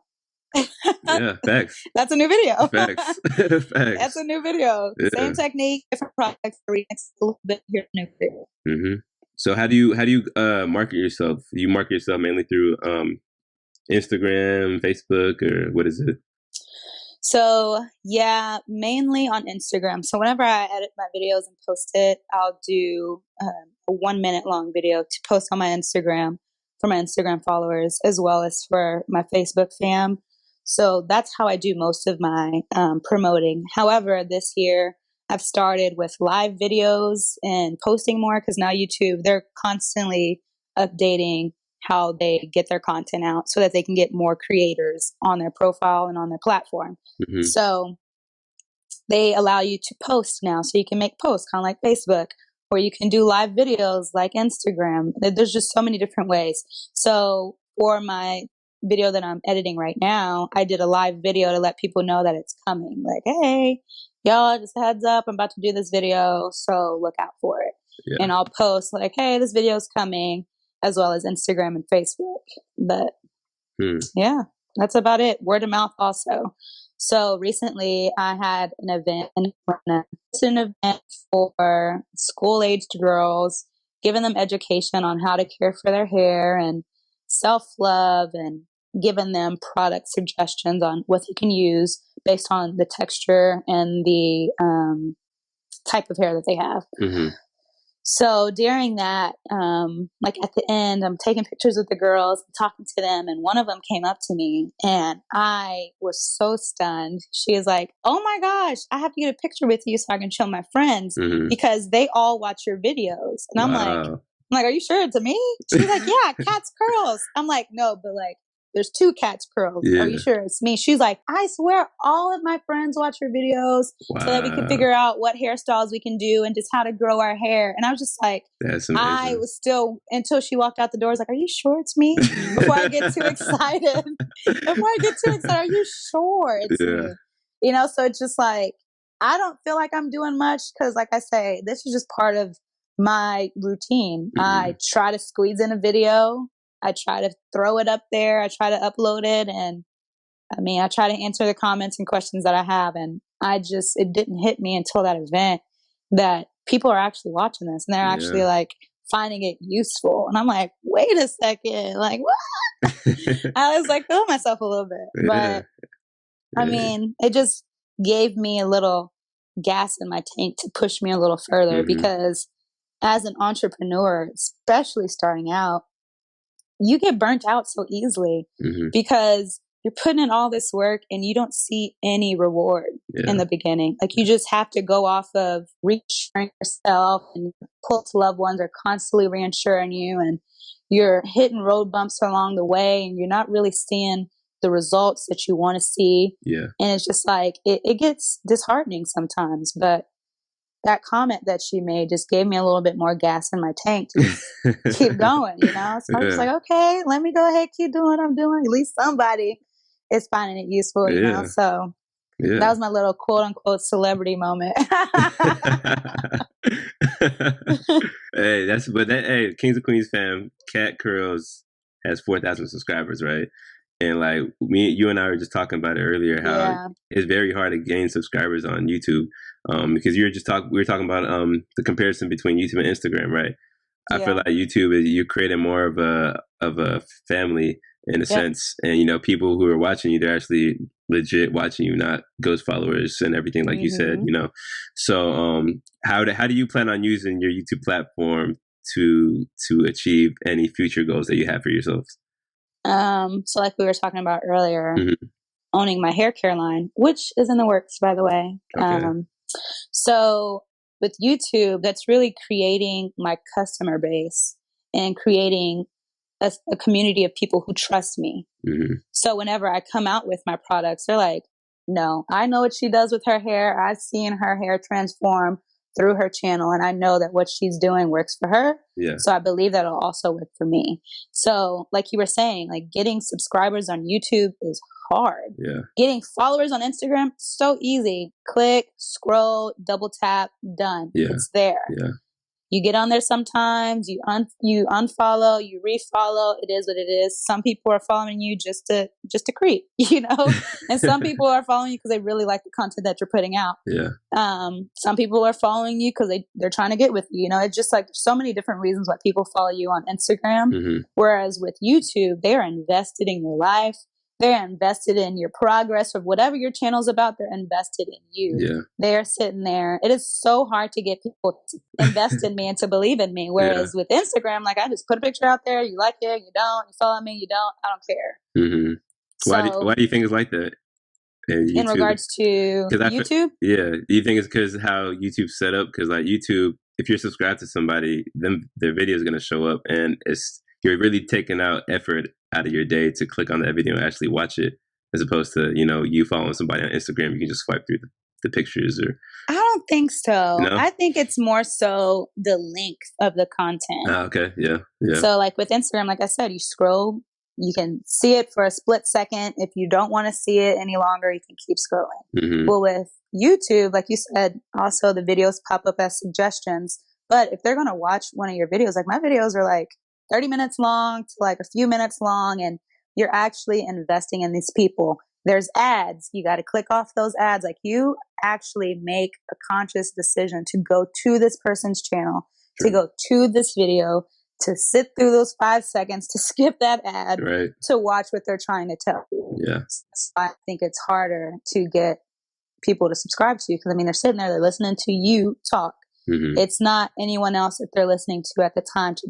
[SPEAKER 3] Yeah, facts.
[SPEAKER 4] That's a new video.
[SPEAKER 3] Facts. Facts.
[SPEAKER 4] That's a new video.
[SPEAKER 3] Yeah.
[SPEAKER 4] Same technique, different products, remix a little bit here, new video.
[SPEAKER 3] Mm-hmm. So how do you market yourself? You market yourself mainly through Instagram, Facebook, or what is it?
[SPEAKER 4] So mainly on Instagram. So whenever I edit my videos and post it, I'll do a 1 minute long video to post on my Instagram for my Instagram followers, as well as for my Facebook fam. So that's how I do most of my promoting. However, this year I've started with live videos and posting more because now YouTube, they're constantly updating how they get their content out so that they can get more creators on their profile and on their platform.
[SPEAKER 3] Mm-hmm.
[SPEAKER 4] So they allow you to post now. So you can make posts kind of like Facebook, or you can do live videos like Instagram. There's just so many different ways. So for my video that I'm editing right now, I did a live video to let people know that it's coming. Like, hey, y'all, just a heads up, I'm about to do this video, so look out for it. Yeah. And I'll post like, hey, this video's coming, as well as Instagram and Facebook. But yeah, that's about it. Word of mouth also. So recently I had an event for school-aged girls, giving them education on how to care for their hair and self-love, and giving them product suggestions on what they can use based on the texture and the type of hair that they have.
[SPEAKER 3] Mm-hmm.
[SPEAKER 4] So during that, like at the end, I'm taking pictures with the girls, talking to them, and one of them came up to me, and I was so stunned. She is like, "Oh my gosh, I have to get a picture with you so I can show my friends
[SPEAKER 3] Mm-hmm.
[SPEAKER 4] because they all watch your videos." And
[SPEAKER 3] Wow.
[SPEAKER 4] I'm like, "Are you sure it's me?" She's like, "Yeah, Cat's Curls." I'm like, "No, but like, there's two Cat's Curls.
[SPEAKER 3] Yeah.
[SPEAKER 4] Are you sure it's me?" She's like, "I swear all of my friends watch your videos so that we can figure out what hairstyles we can do and just how to grow our hair." And I was just like,
[SPEAKER 3] That's amazing.
[SPEAKER 4] I was still, until she walked out the door, I was like, "Are you sure it's me?" Before I get too excited. Are you sure it's me? You know, so it's just like, I don't feel like I'm doing much because, like I say, this is just part of my routine.
[SPEAKER 3] Mm-hmm.
[SPEAKER 4] I try to squeeze in a video. I try to throw it up there. I try to upload it. And I mean, I try to answer the comments and questions that I have. And it didn't hit me until that event that people are actually watching this and they're actually like finding it useful. And I'm like, wait a second, like what? I was like, feeling myself a little bit, but I mean, it just gave me a little gas in my tank to push me a little further, because as an entrepreneur, especially starting out, you get burnt out so easily because you're putting in all this work and you don't see any reward in the beginning. Like, you just have to go off of reassuring yourself, and close loved ones are constantly reassuring you, and you're hitting road bumps along the way, and you're not really seeing the results that you want to see. Yeah. And it's just like, it gets disheartening sometimes, but that comment that she made just gave me a little bit more gas in my tank to just keep going, you know? So I was like, okay, let me go ahead, keep doing what I'm doing. At least somebody is finding it useful, you know? So that was my little quote unquote celebrity moment.
[SPEAKER 3] Hey, Kings and Queens fam, Cat Curls has 4,000 subscribers, right? And like you and I were just talking about it earlier, how it's very hard to gain subscribers on YouTube, because we were talking about the comparison between YouTube and Instagram, right? I feel like YouTube is, you're creating more of a family in a sense, and you know, people who are watching you, they're actually legit watching you, not ghost followers and everything like you said, you know. So how do you plan on using your YouTube platform to achieve any future goals that you have for yourselves?
[SPEAKER 4] So like we were talking about earlier, owning my hair care line, which is in the works, by the way. Okay. So with YouTube, that's really creating my customer base and creating a community of people who trust me. So whenever I come out with my products, they're like, no, I know what she does with her hair. I've seen her hair transform through her channel, and I know that what she's doing works for her. Yeah. So I believe that it'll also work for me. So like you were saying, like, getting subscribers on YouTube is hard. Yeah. Getting followers on Instagram, so easy. Click, scroll, double tap, done. Yeah. It's there. Yeah. You get on there sometimes, you unfollow, you refollow. It is what it is. Some people are following you just to creep, you know, and some people are following you because they really like the content that you're putting out. Yeah. Some people are following you because they're trying to get with you. You know, it's just like so many different reasons why people follow you on Instagram. Whereas with YouTube, they are invested in your life. They're invested in your progress of whatever your channel's about. They're invested in you. Yeah. They're sitting there. It is so hard to get people to invest in me and to believe in me. Whereas with Instagram, like, I just put a picture out there. You like it, you don't. You follow me, you don't. I don't care. So,
[SPEAKER 3] why do you think it's like that?
[SPEAKER 4] In regards to YouTube?
[SPEAKER 3] Do you think it's because how YouTube's set up? Because like YouTube, if you're subscribed to somebody, then their video is going to show up, and you're really taking out effort out of your day to click on that video and actually watch it, as opposed to, you know, you following somebody on Instagram, you can just swipe through the pictures. Or
[SPEAKER 4] I don't think so. No? I think it's more so the length of the content.
[SPEAKER 3] Okay, yeah.
[SPEAKER 4] So like with Instagram, like I said, you scroll, you can see it for a split second. If you don't want to see it any longer, you can keep scrolling. Well, with YouTube, like you said, also the videos pop up as suggestions. But if they're going to watch one of your videos, like my videos are like 30 minutes long to like a few minutes long, and you're actually investing in these people. there's ads. You got to click off those ads. Like, you actually make a conscious decision to go to this person's channel, to go to this video, to sit through those 5 seconds, to skip that ad, to watch what they're trying to tell you.
[SPEAKER 3] Yeah.
[SPEAKER 4] So I think it's harder to get people to subscribe to you, because I mean, they're sitting there, they're listening to you talk. It's not anyone else that they're listening to at the time to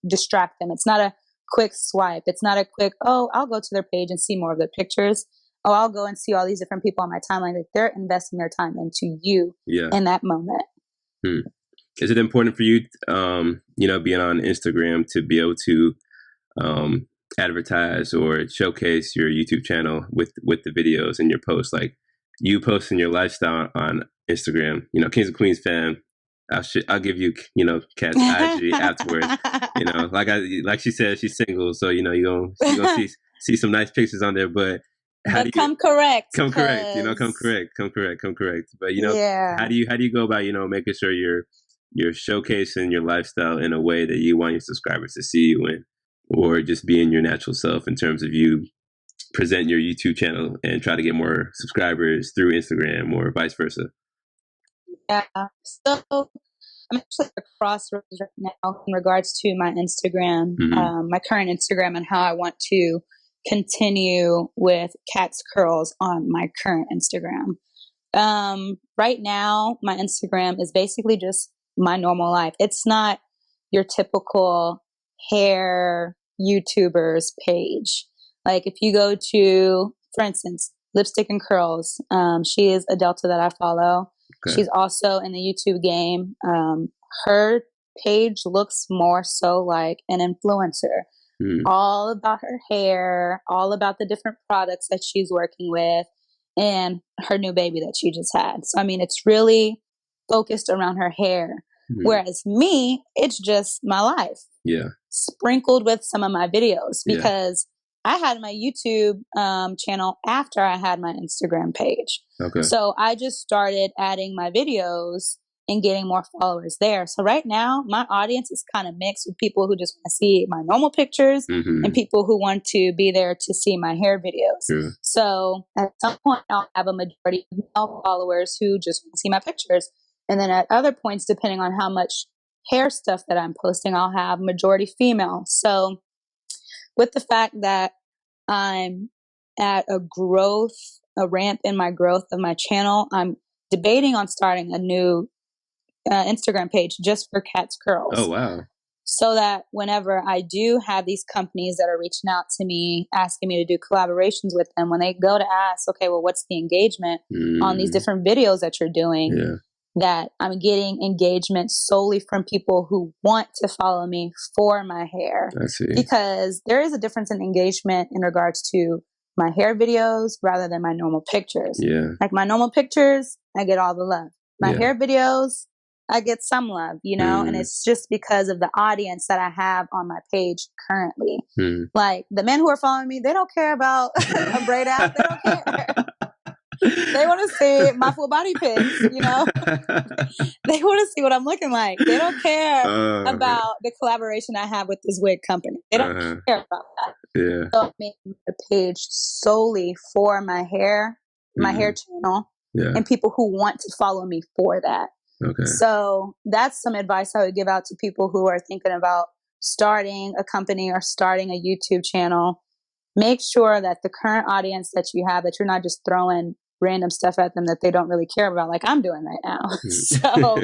[SPEAKER 4] distract them. It's not a quick swipe. It's not a quick, oh, I'll go to their page and see more of their pictures. Oh, I'll go and see all these different people on my timeline. Like, they're investing their time into you in that moment.
[SPEAKER 3] Is it important for you, being on Instagram, to be able to advertise or showcase your YouTube channel with the videos and your posts? Like, you posting your lifestyle on Instagram, Kings and Queens fam, I'll give you, Kat's IG afterwards. Like she said, she's single, so you're gonna see some nice pictures on there. But
[SPEAKER 4] come correct.
[SPEAKER 3] Come correct. But how do you go about making sure you're showcasing your lifestyle in a way that you want your subscribers to see you in, or just being your natural self in terms of you present your YouTube channel and try to get more subscribers through Instagram or vice versa?
[SPEAKER 4] Yeah. So I'm actually at a crossroads right now in regards to my Instagram, my current Instagram, and how I want to continue with Cat's Curls on my current Instagram. Right now, my Instagram is basically just my normal life. It's not your typical hair YouTubers page. Like, if you go to, for instance, Lipstick and Curls, she is a Delta that I follow. Okay. She's also in the YouTube game. Her page looks more so like an influencer. All about her hair, all about the different products that she's working with, and her new baby that she just had. So, I mean, it's really focused around her hair. Whereas me, it's just my life. Yeah. Sprinkled with some of my videos, because I had my YouTube channel after I had my Instagram page. Okay. So I just started adding my videos and getting more followers there. So right now, my audience is kind of mixed with people who just want to see my normal pictures and people who want to be there to see my hair videos. So at some point, I'll have a majority of male followers who just want to see my pictures. And then at other points, depending on how much hair stuff that I'm posting, I'll have majority female. So with the fact that I'm at a ramp in my growth of my channel, I'm debating on starting a new Instagram page just for Cat's Curls. Oh, wow. So that whenever I do have these companies that are reaching out to me, asking me to do collaborations with them, when they go to ask, okay, well, what's the engagement on these different videos that you're doing? Yeah. That I'm getting engagement solely from people who want to follow me for my hair. I see. Because there is a difference in engagement in regards to my hair videos rather than my normal pictures. Yeah. Like, my normal pictures, I get all the love. My hair videos, I get some love, and it's just because of the audience that I have on my page currently. Like, the men who are following me, they don't care about a braid out. They don't care. They want to see my full body pics, They want to see what I'm looking like. They don't care about the collaboration I have with this wig company. They don't care about that. Yeah. So I made a page solely for my hair channel, and people who want to follow me for that. Okay. So that's some advice I would give out to people who are thinking about starting a company or starting a YouTube channel. Make sure that the current audience that you have, that you're not just throwing random stuff at them that they don't really care about, like I'm doing right now. So,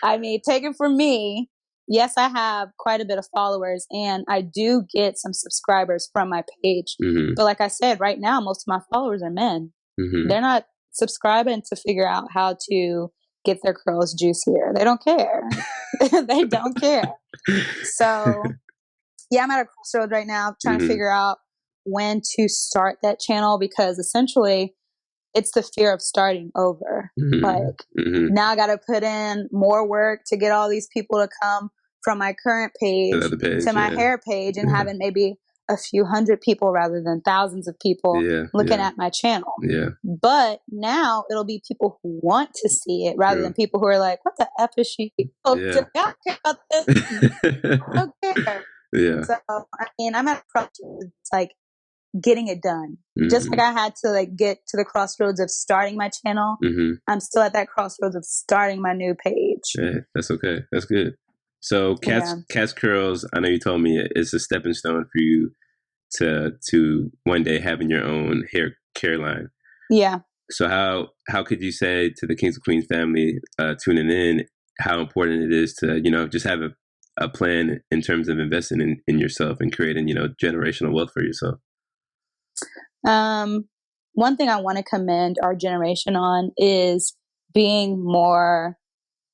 [SPEAKER 4] I mean, take it from me. Yes, I have quite a bit of followers, and I do get some subscribers from my page. But like I said, right now, most of my followers are men. They're not subscribing to figure out how to get their curls juicier. They don't care. They don't care. So, yeah, I'm at a crossroads right now, trying to figure out when to start that channel, because essentially it's the fear of starting over. Now I got to put in more work to get all these people to come from my current page to my hair page, and having maybe a few hundred people rather than thousands of people looking at my channel. But now it'll be people who want to see it rather than people who are like, what the F is she? Oh, I don't care about this. I don't care. So, I mean, I'm at a crossroads. It's like, getting it done. Just like I had to like get to the crossroads of starting my channel, I'm still at that crossroads of starting my new page.
[SPEAKER 3] Yeah, that's okay. That's good. So Cats Curls, I know you told me it's a stepping stone for you to one day having your own hair care line.
[SPEAKER 4] Yeah.
[SPEAKER 3] So how could you say to the Kings and Queens family tuning in how important it is to, just have a plan in terms of investing in yourself and creating, generational wealth for yourself?
[SPEAKER 4] One thing I want to commend our generation on is being more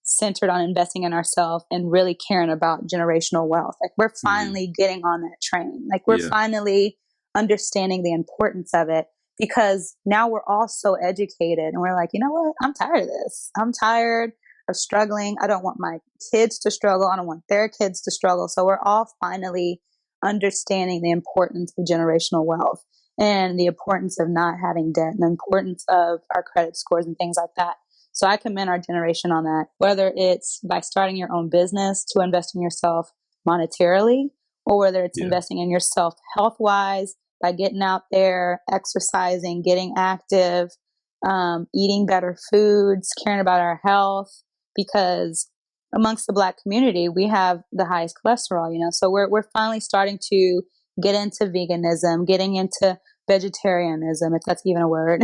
[SPEAKER 4] centered on investing in ourselves and really caring about generational wealth. Like we're finally getting on that train. Like we're finally understanding the importance of it, because now we're all so educated and we're like, you know what? I'm tired of this. I'm tired of struggling. I don't want my kids to struggle. I don't want their kids to struggle. So we're all finally understanding the importance of generational wealth and the importance of not having debt and the importance of our credit scores and things like that. So I commend our generation on that, whether it's by starting your own business to invest in yourself monetarily, or whether it's investing in yourself health-wise by getting out there, exercising, getting active, eating better foods, caring about our health, because amongst the Black community, we have the highest cholesterol, so we're finally starting to get into veganism, getting into vegetarianism, if that's even a word,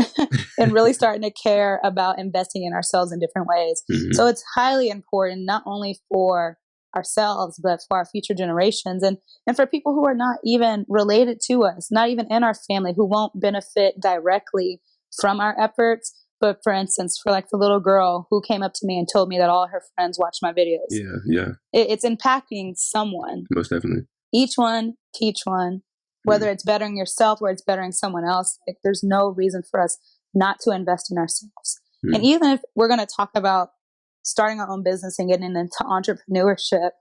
[SPEAKER 4] and really starting to care about investing in ourselves in different ways. So it's highly important, not only for ourselves, but for our future generations and for people who are not even related to us, not even in our family, who won't benefit directly from our efforts. But for instance, for like the little girl who came up to me and told me that all her friends watch my videos.
[SPEAKER 3] Yeah.
[SPEAKER 4] It's impacting someone.
[SPEAKER 3] Most definitely.
[SPEAKER 4] Each one, teach one. Whether it's bettering yourself or it's bettering someone else, like, there's no reason for us not to invest in ourselves. And even if we're going to talk about starting our own business and getting into entrepreneurship,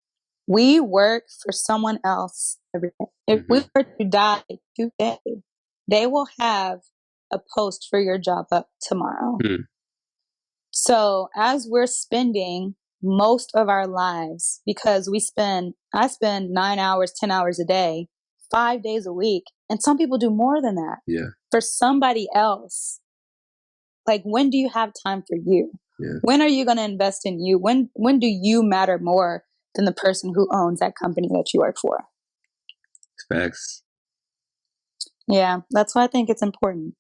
[SPEAKER 4] we work for someone else every day. If we were to die today, they will have a post for your job up tomorrow. So as we're spending most of our lives, because I spend 9 hours, 10 hours a day, 5 days a week, and some people do more than that.
[SPEAKER 3] Yeah.
[SPEAKER 4] For somebody else, like, when do you have time for you?
[SPEAKER 3] Yeah.
[SPEAKER 4] When are you going to invest in you? When do you matter more than the person who owns that company that you work for?
[SPEAKER 3] Facts.
[SPEAKER 4] Yeah, that's why I think it's important.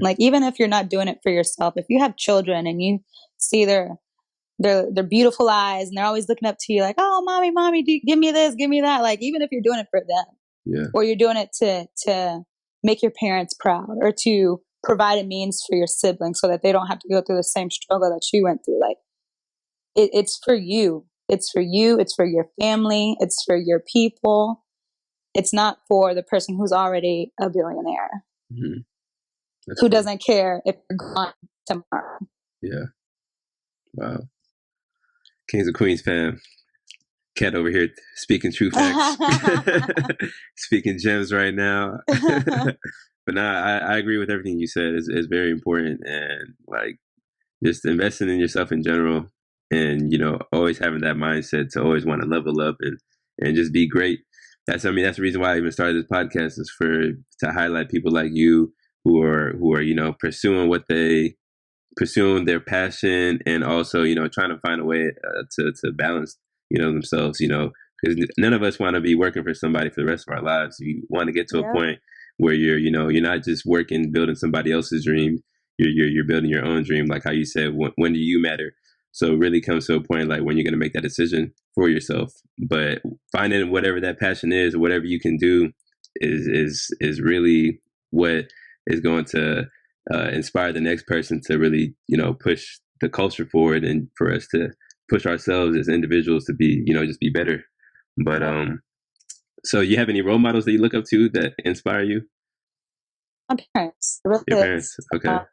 [SPEAKER 4] Like, even if you're not doing it for yourself, if you have children and you see their beautiful eyes and they're always looking up to you like, oh, mommy, give me this, give me that. Like, even if you're doing it for them, or you're doing it to make your parents proud, or to provide a means for your siblings so that they don't have to go through the same struggle that you went through. Like, it's for you. It's for you. It's for your family. It's for your people. It's not for the person who's already a billionaire, who doesn't care if you're gone tomorrow.
[SPEAKER 3] Yeah. Wow. Kings and Queens fam. Cat over here speaking true facts. Speaking gems right now. But I agree with everything you said. It's very important, and like just investing in yourself in general, and always having that mindset to always want to level up and just be great. That's the reason why I even started this podcast, is to highlight people like you who are pursuing their passion, and also trying to find a way to balance themselves, because none of us want to be working for somebody for the rest of our lives. You want to get to a point where you're not just working, building somebody else's dream. You're building your own dream. Like how you said, when do you matter? So it really comes to a point like when you're going to make that decision for yourself. But finding whatever that passion is, or whatever you can do, is really what is going to inspire the next person to really push the culture forward, and for us to push ourselves as individuals to be just be better. But so you have any role models that you look up to that inspire you?
[SPEAKER 4] My parents. Really
[SPEAKER 3] Your parents. Okay.
[SPEAKER 4] I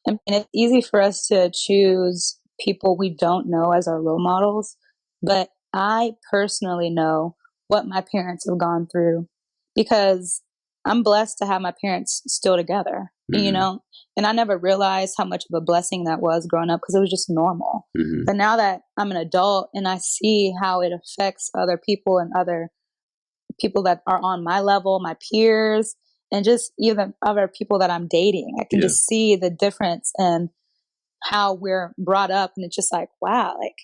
[SPEAKER 4] mean, it's easy for us to choose people we don't know as our role models, but I personally know what my parents have gone through, because I'm blessed to have my parents still together, and I never realized how much of a blessing that was growing up, because it was just normal. But now that I'm an adult and I see how it affects other people and other people that are on my level, my peers, and just even other people that I'm dating. I can just see the difference in how we're brought up. And it's just like, wow, like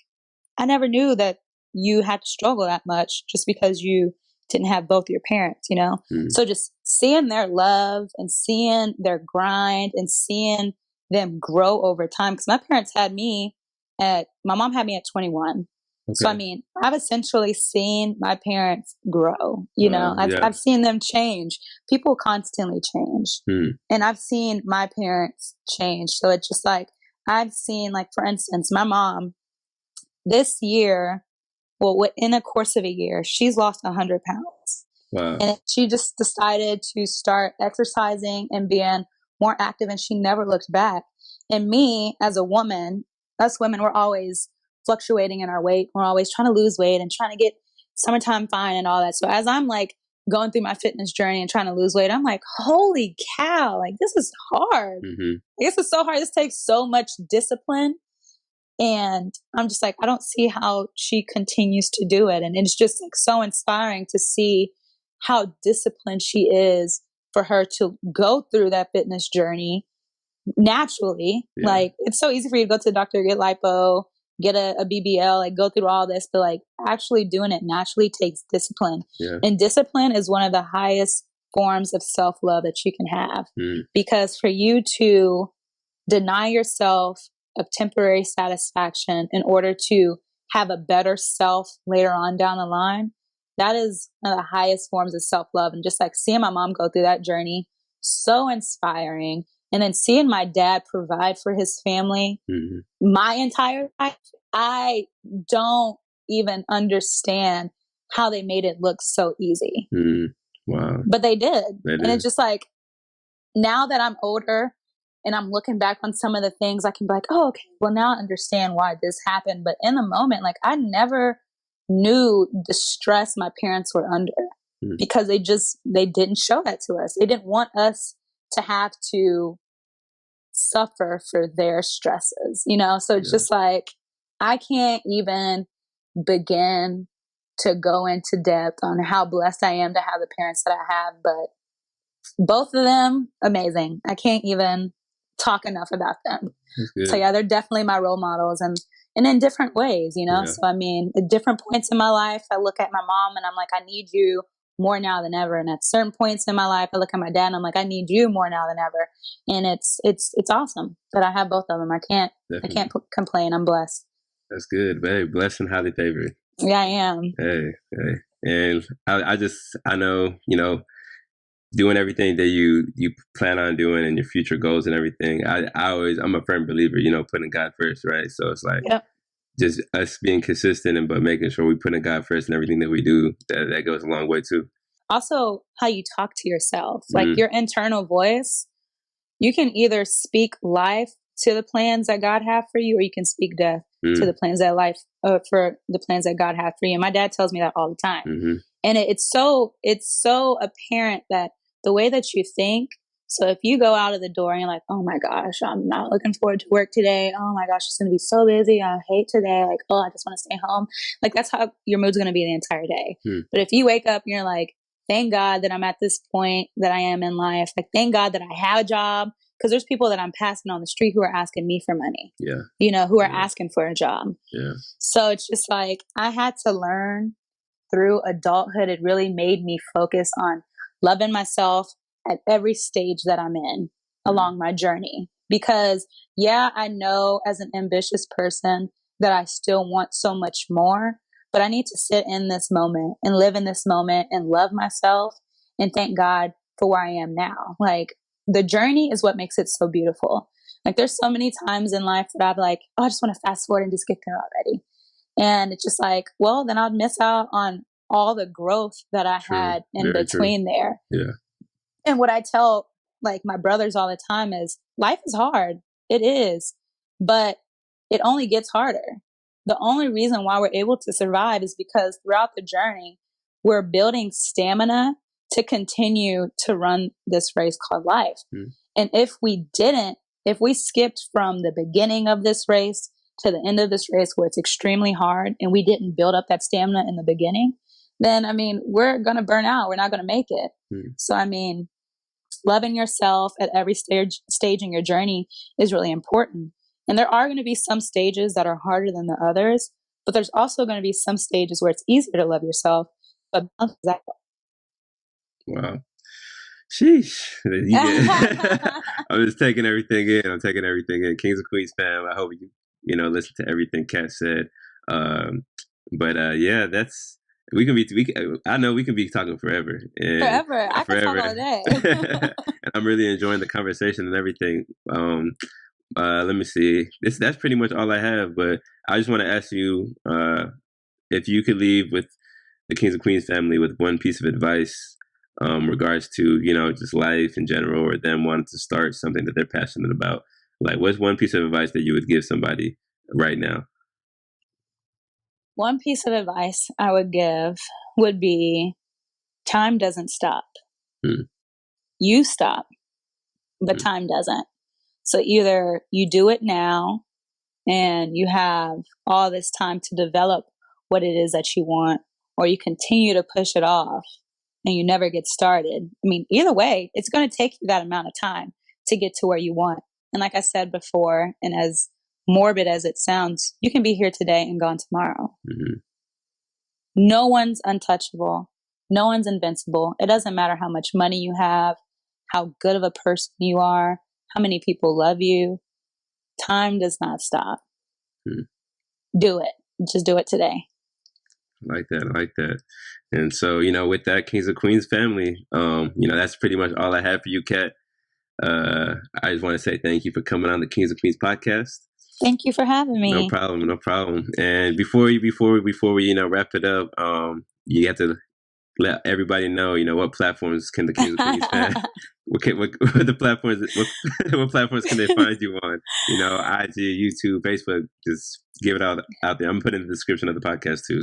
[SPEAKER 4] I never knew that you had to struggle that much just because you didn't have both your parents, you know? So just seeing their love and seeing their grind and seeing them grow over time. Because my parents had me my mom had me at 21. Okay. So, I mean, I've essentially seen my parents grow, you know, I've seen them change. People constantly change. And I've seen my parents change. So it's just like, I've seen, like, for instance, my mom this year, well, within a course of a year, she's lost 100 pounds. Wow. And she just decided to start exercising and being more active, and she never looked back. And me, as a woman, us women, we're always fluctuating in our weight. We're always trying to lose weight and trying to get summertime fine and all that. So as I'm like going through my fitness journey and trying to lose weight, I'm like, holy cow, like this is hard. This is so hard. This takes so much discipline. And I'm just like, I don't see how she continues to do it. And it's just like so inspiring to see how disciplined she is for her to go through that fitness journey naturally. Like, it's so easy for you to go to the doctor, get lipo, get a BBL, like go through all this, but like actually doing it naturally takes discipline. And discipline is one of the highest forms of self-love that you can have. Because for you to deny yourself of temporary satisfaction in order to have a better self later on down the line, that is one of the highest forms of self-love. And just like seeing my mom go through that journey, so inspiring. And then seeing my dad provide for his family my entire life, I don't even understand how they made it look so easy. Wow. But they did. And it's just like, now that I'm older and I'm looking back on some of the things, I can be like, oh, okay, well, now I understand why this happened. But in the moment, like, I never knew the stress my parents were under because they didn't show that to us. They didn't want us to have to suffer for their stresses, you know? So it's just like, I can't even begin to go into depth on how blessed I am to have the parents that I have, but both of them, amazing. I can't even talk enough about them. So yeah, they're definitely my role models, and in different ways, you know? So I mean, at different points in my life, I look at my mom and I'm like, I need you more now than ever. And at certain points in my life, I look at my dad and I'm like, I need you more now than ever. And it's awesome that I have both of them. I can't complain. I'm blessed.
[SPEAKER 3] That's good. Hey, blessed and highly favored.
[SPEAKER 4] Yeah, I am.
[SPEAKER 3] Hey. And I know, you know, doing everything that you plan on doing and your future goals and everything. I'm a firm believer, you know, putting God first, right? So it's like, just us being consistent, but making sure we put in God first in everything that we do, that goes a long way too.
[SPEAKER 4] Also, how you talk to yourself, like your internal voice, you can either speak life to the plans that God have for you, or you can speak death to the plans that for the plans that God have for you. And my dad tells me that all the time. And it's so apparent that the way that you think, so if you go out of the door and you're like, oh my gosh, I'm not looking forward to work today. Oh my gosh, it's going to be so busy. I hate today. Like, oh, I just want to stay home. Like, that's how your mood's going to be the entire day. But if you wake up and you're like, thank God that I'm at this point that I am in life. Like, thank God that I have a job. Because there's people that I'm passing on the street who are asking me for money. You know, who are asking for a job. So it's just like, I had to learn through adulthood. It really made me focus on loving myself at every stage that I'm in along my journey. Because I know as an ambitious person that I still want so much more, but I need to sit in this moment and live in this moment and love myself and thank God for where I am now. Like, the journey is what makes it so beautiful. Like, there's so many times in life that I'm like, oh, I just want to fast forward and just get there already. And it's just like, well, then I'd miss out on all the growth that I had in between there. And what I tell like my brothers all the time is, life is hard. It is, but it only gets harder. The only reason why we're able to survive is because throughout the journey, we're building stamina to continue to run this race called life. And if we skipped from the beginning of this race to the end of this race where it's extremely hard and we didn't build up that stamina in the beginning, then, I mean, we're going to burn out. We're not going to make it. So, I mean, loving yourself at every stage in your journey is really important. And there are going to be some stages that are harder than the others, but there's also going to be some stages where it's easier to love yourself. But
[SPEAKER 3] wow. Sheesh. I'm just taking everything in. I'm taking everything in. Kings and Queens fam, I hope you know, listen to everything Kat said. Yeah, that's, I know we can be talking forever.
[SPEAKER 4] Forever. I can talk all day.
[SPEAKER 3] And I'm really enjoying the conversation and everything. Let me see. That's pretty much all I have, but I just want to ask you, if you could leave with the Kings and Queens family with one piece of advice, regards to, you know, just life in general, or them wanting to start something that they're passionate about. Like, what's one piece of advice that you would give somebody right now?
[SPEAKER 4] One piece of advice I would give would be, time doesn't stop. You stop, but time doesn't. So either you do it now and you have all this time to develop what it is that you want, or you continue to push it off and you never get started. I mean, either way, it's going to take you that amount of time to get to where you want. And like I said before, and as morbid as it sounds, you can be here today and gone tomorrow. Mm-hmm. No one's untouchable. No one's invincible. It doesn't matter how much money you have, how good of a person you are, how many people love you. Time does not stop. Do it. Just do it today.
[SPEAKER 3] I like that. And so, you know, with that Kings and Queens family, you know, that's pretty much all I have for you, Kat. I just want to say thank you for coming on the Kings and Queens podcast.
[SPEAKER 4] Thank you for having me.
[SPEAKER 3] No problem. And before we, you know, wrap it up, you have to let everybody know, you know, what platforms can the Kings and Queens fan, what platforms can they find you on? You know, IG, YouTube, Facebook, just give it out there. I'm putting in the description of the podcast too.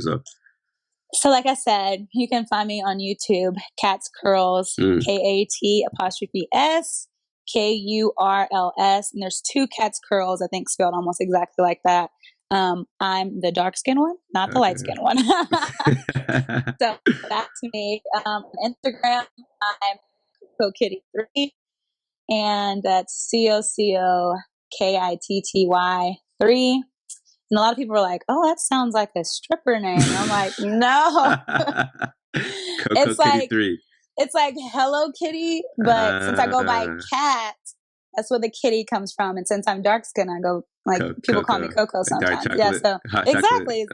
[SPEAKER 4] So like I said, you can find me on YouTube, Kat's Kurls, KAT''S, KURLS. And there's 2 Kat's Kurls, I think spelled almost exactly like that. I'm the dark skinned one, not the light skinned one. So that's me. On Instagram, I'm CocoKitty3, and that's COCOKITTY3. And a lot of people are like, "Oh, that sounds like a stripper name." And I'm like, "No." It's like Hello Kitty, but since I go by Kat, that's where the kitty comes from. And since I'm dark skinned, I go like people call me Coco sometimes. Yeah, so exactly.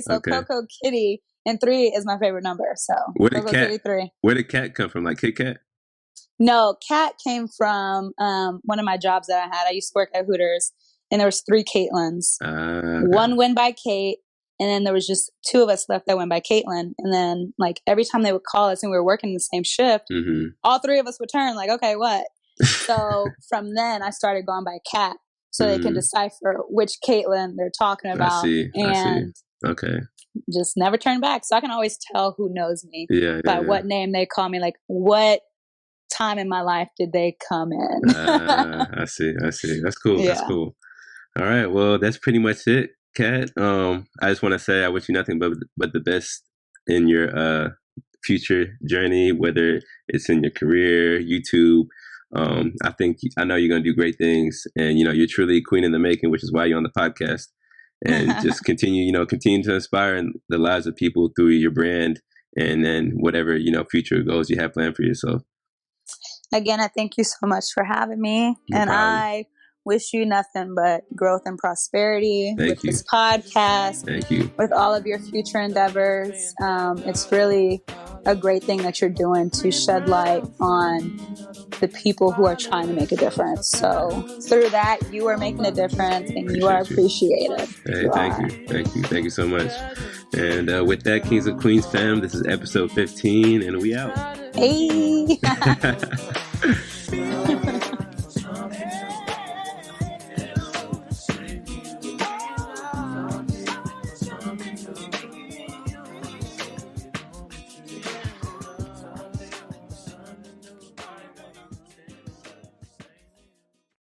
[SPEAKER 4] So okay. Coco Kitty, and 3 is my favorite number. So Coco Kitty 3.
[SPEAKER 3] Where did Kat come from? Like Kit Kat?
[SPEAKER 4] No, Kat came from one of my jobs that I had. I used to work at Hooters, and there was 3 Caitlins. Okay. One went by Kate, and then there was just 2 of us left that went by Caitlin. And then, like, every time they would call us and we were working the same shift, all 3 of us would turn like, okay, what? So from then, I started going by Kat, so they can decipher which Caitlin they're talking about. I see. Okay. Just never turn back. So I can always tell who knows me by what name they call me. Like, what time in my life did they come in?
[SPEAKER 3] I see. That's cool. Yeah. That's cool. All right. Well, that's pretty much it, Kat. I just want to say I wish you nothing but the best in your future journey, whether it's in your career, YouTube. I know you're going to do great things, and, you know, you're truly queen in the making, which is why you're on the podcast. And just continue to inspire the lives of people through your brand, and then whatever, you know, future goals you have planned for yourself.
[SPEAKER 4] Again, I thank you so much for having me. No problem. I wish you nothing but growth and prosperity with this podcast.
[SPEAKER 3] Thank you.
[SPEAKER 4] With all of your future endeavors. It's really a great thing that you're doing to shed light on the people who are trying to make a difference. So through that, you are making a difference, and you are appreciated.
[SPEAKER 3] Hey, thank you so much. And with that, Kings and Queens fam, this is episode 15, and we out.
[SPEAKER 4] Hey.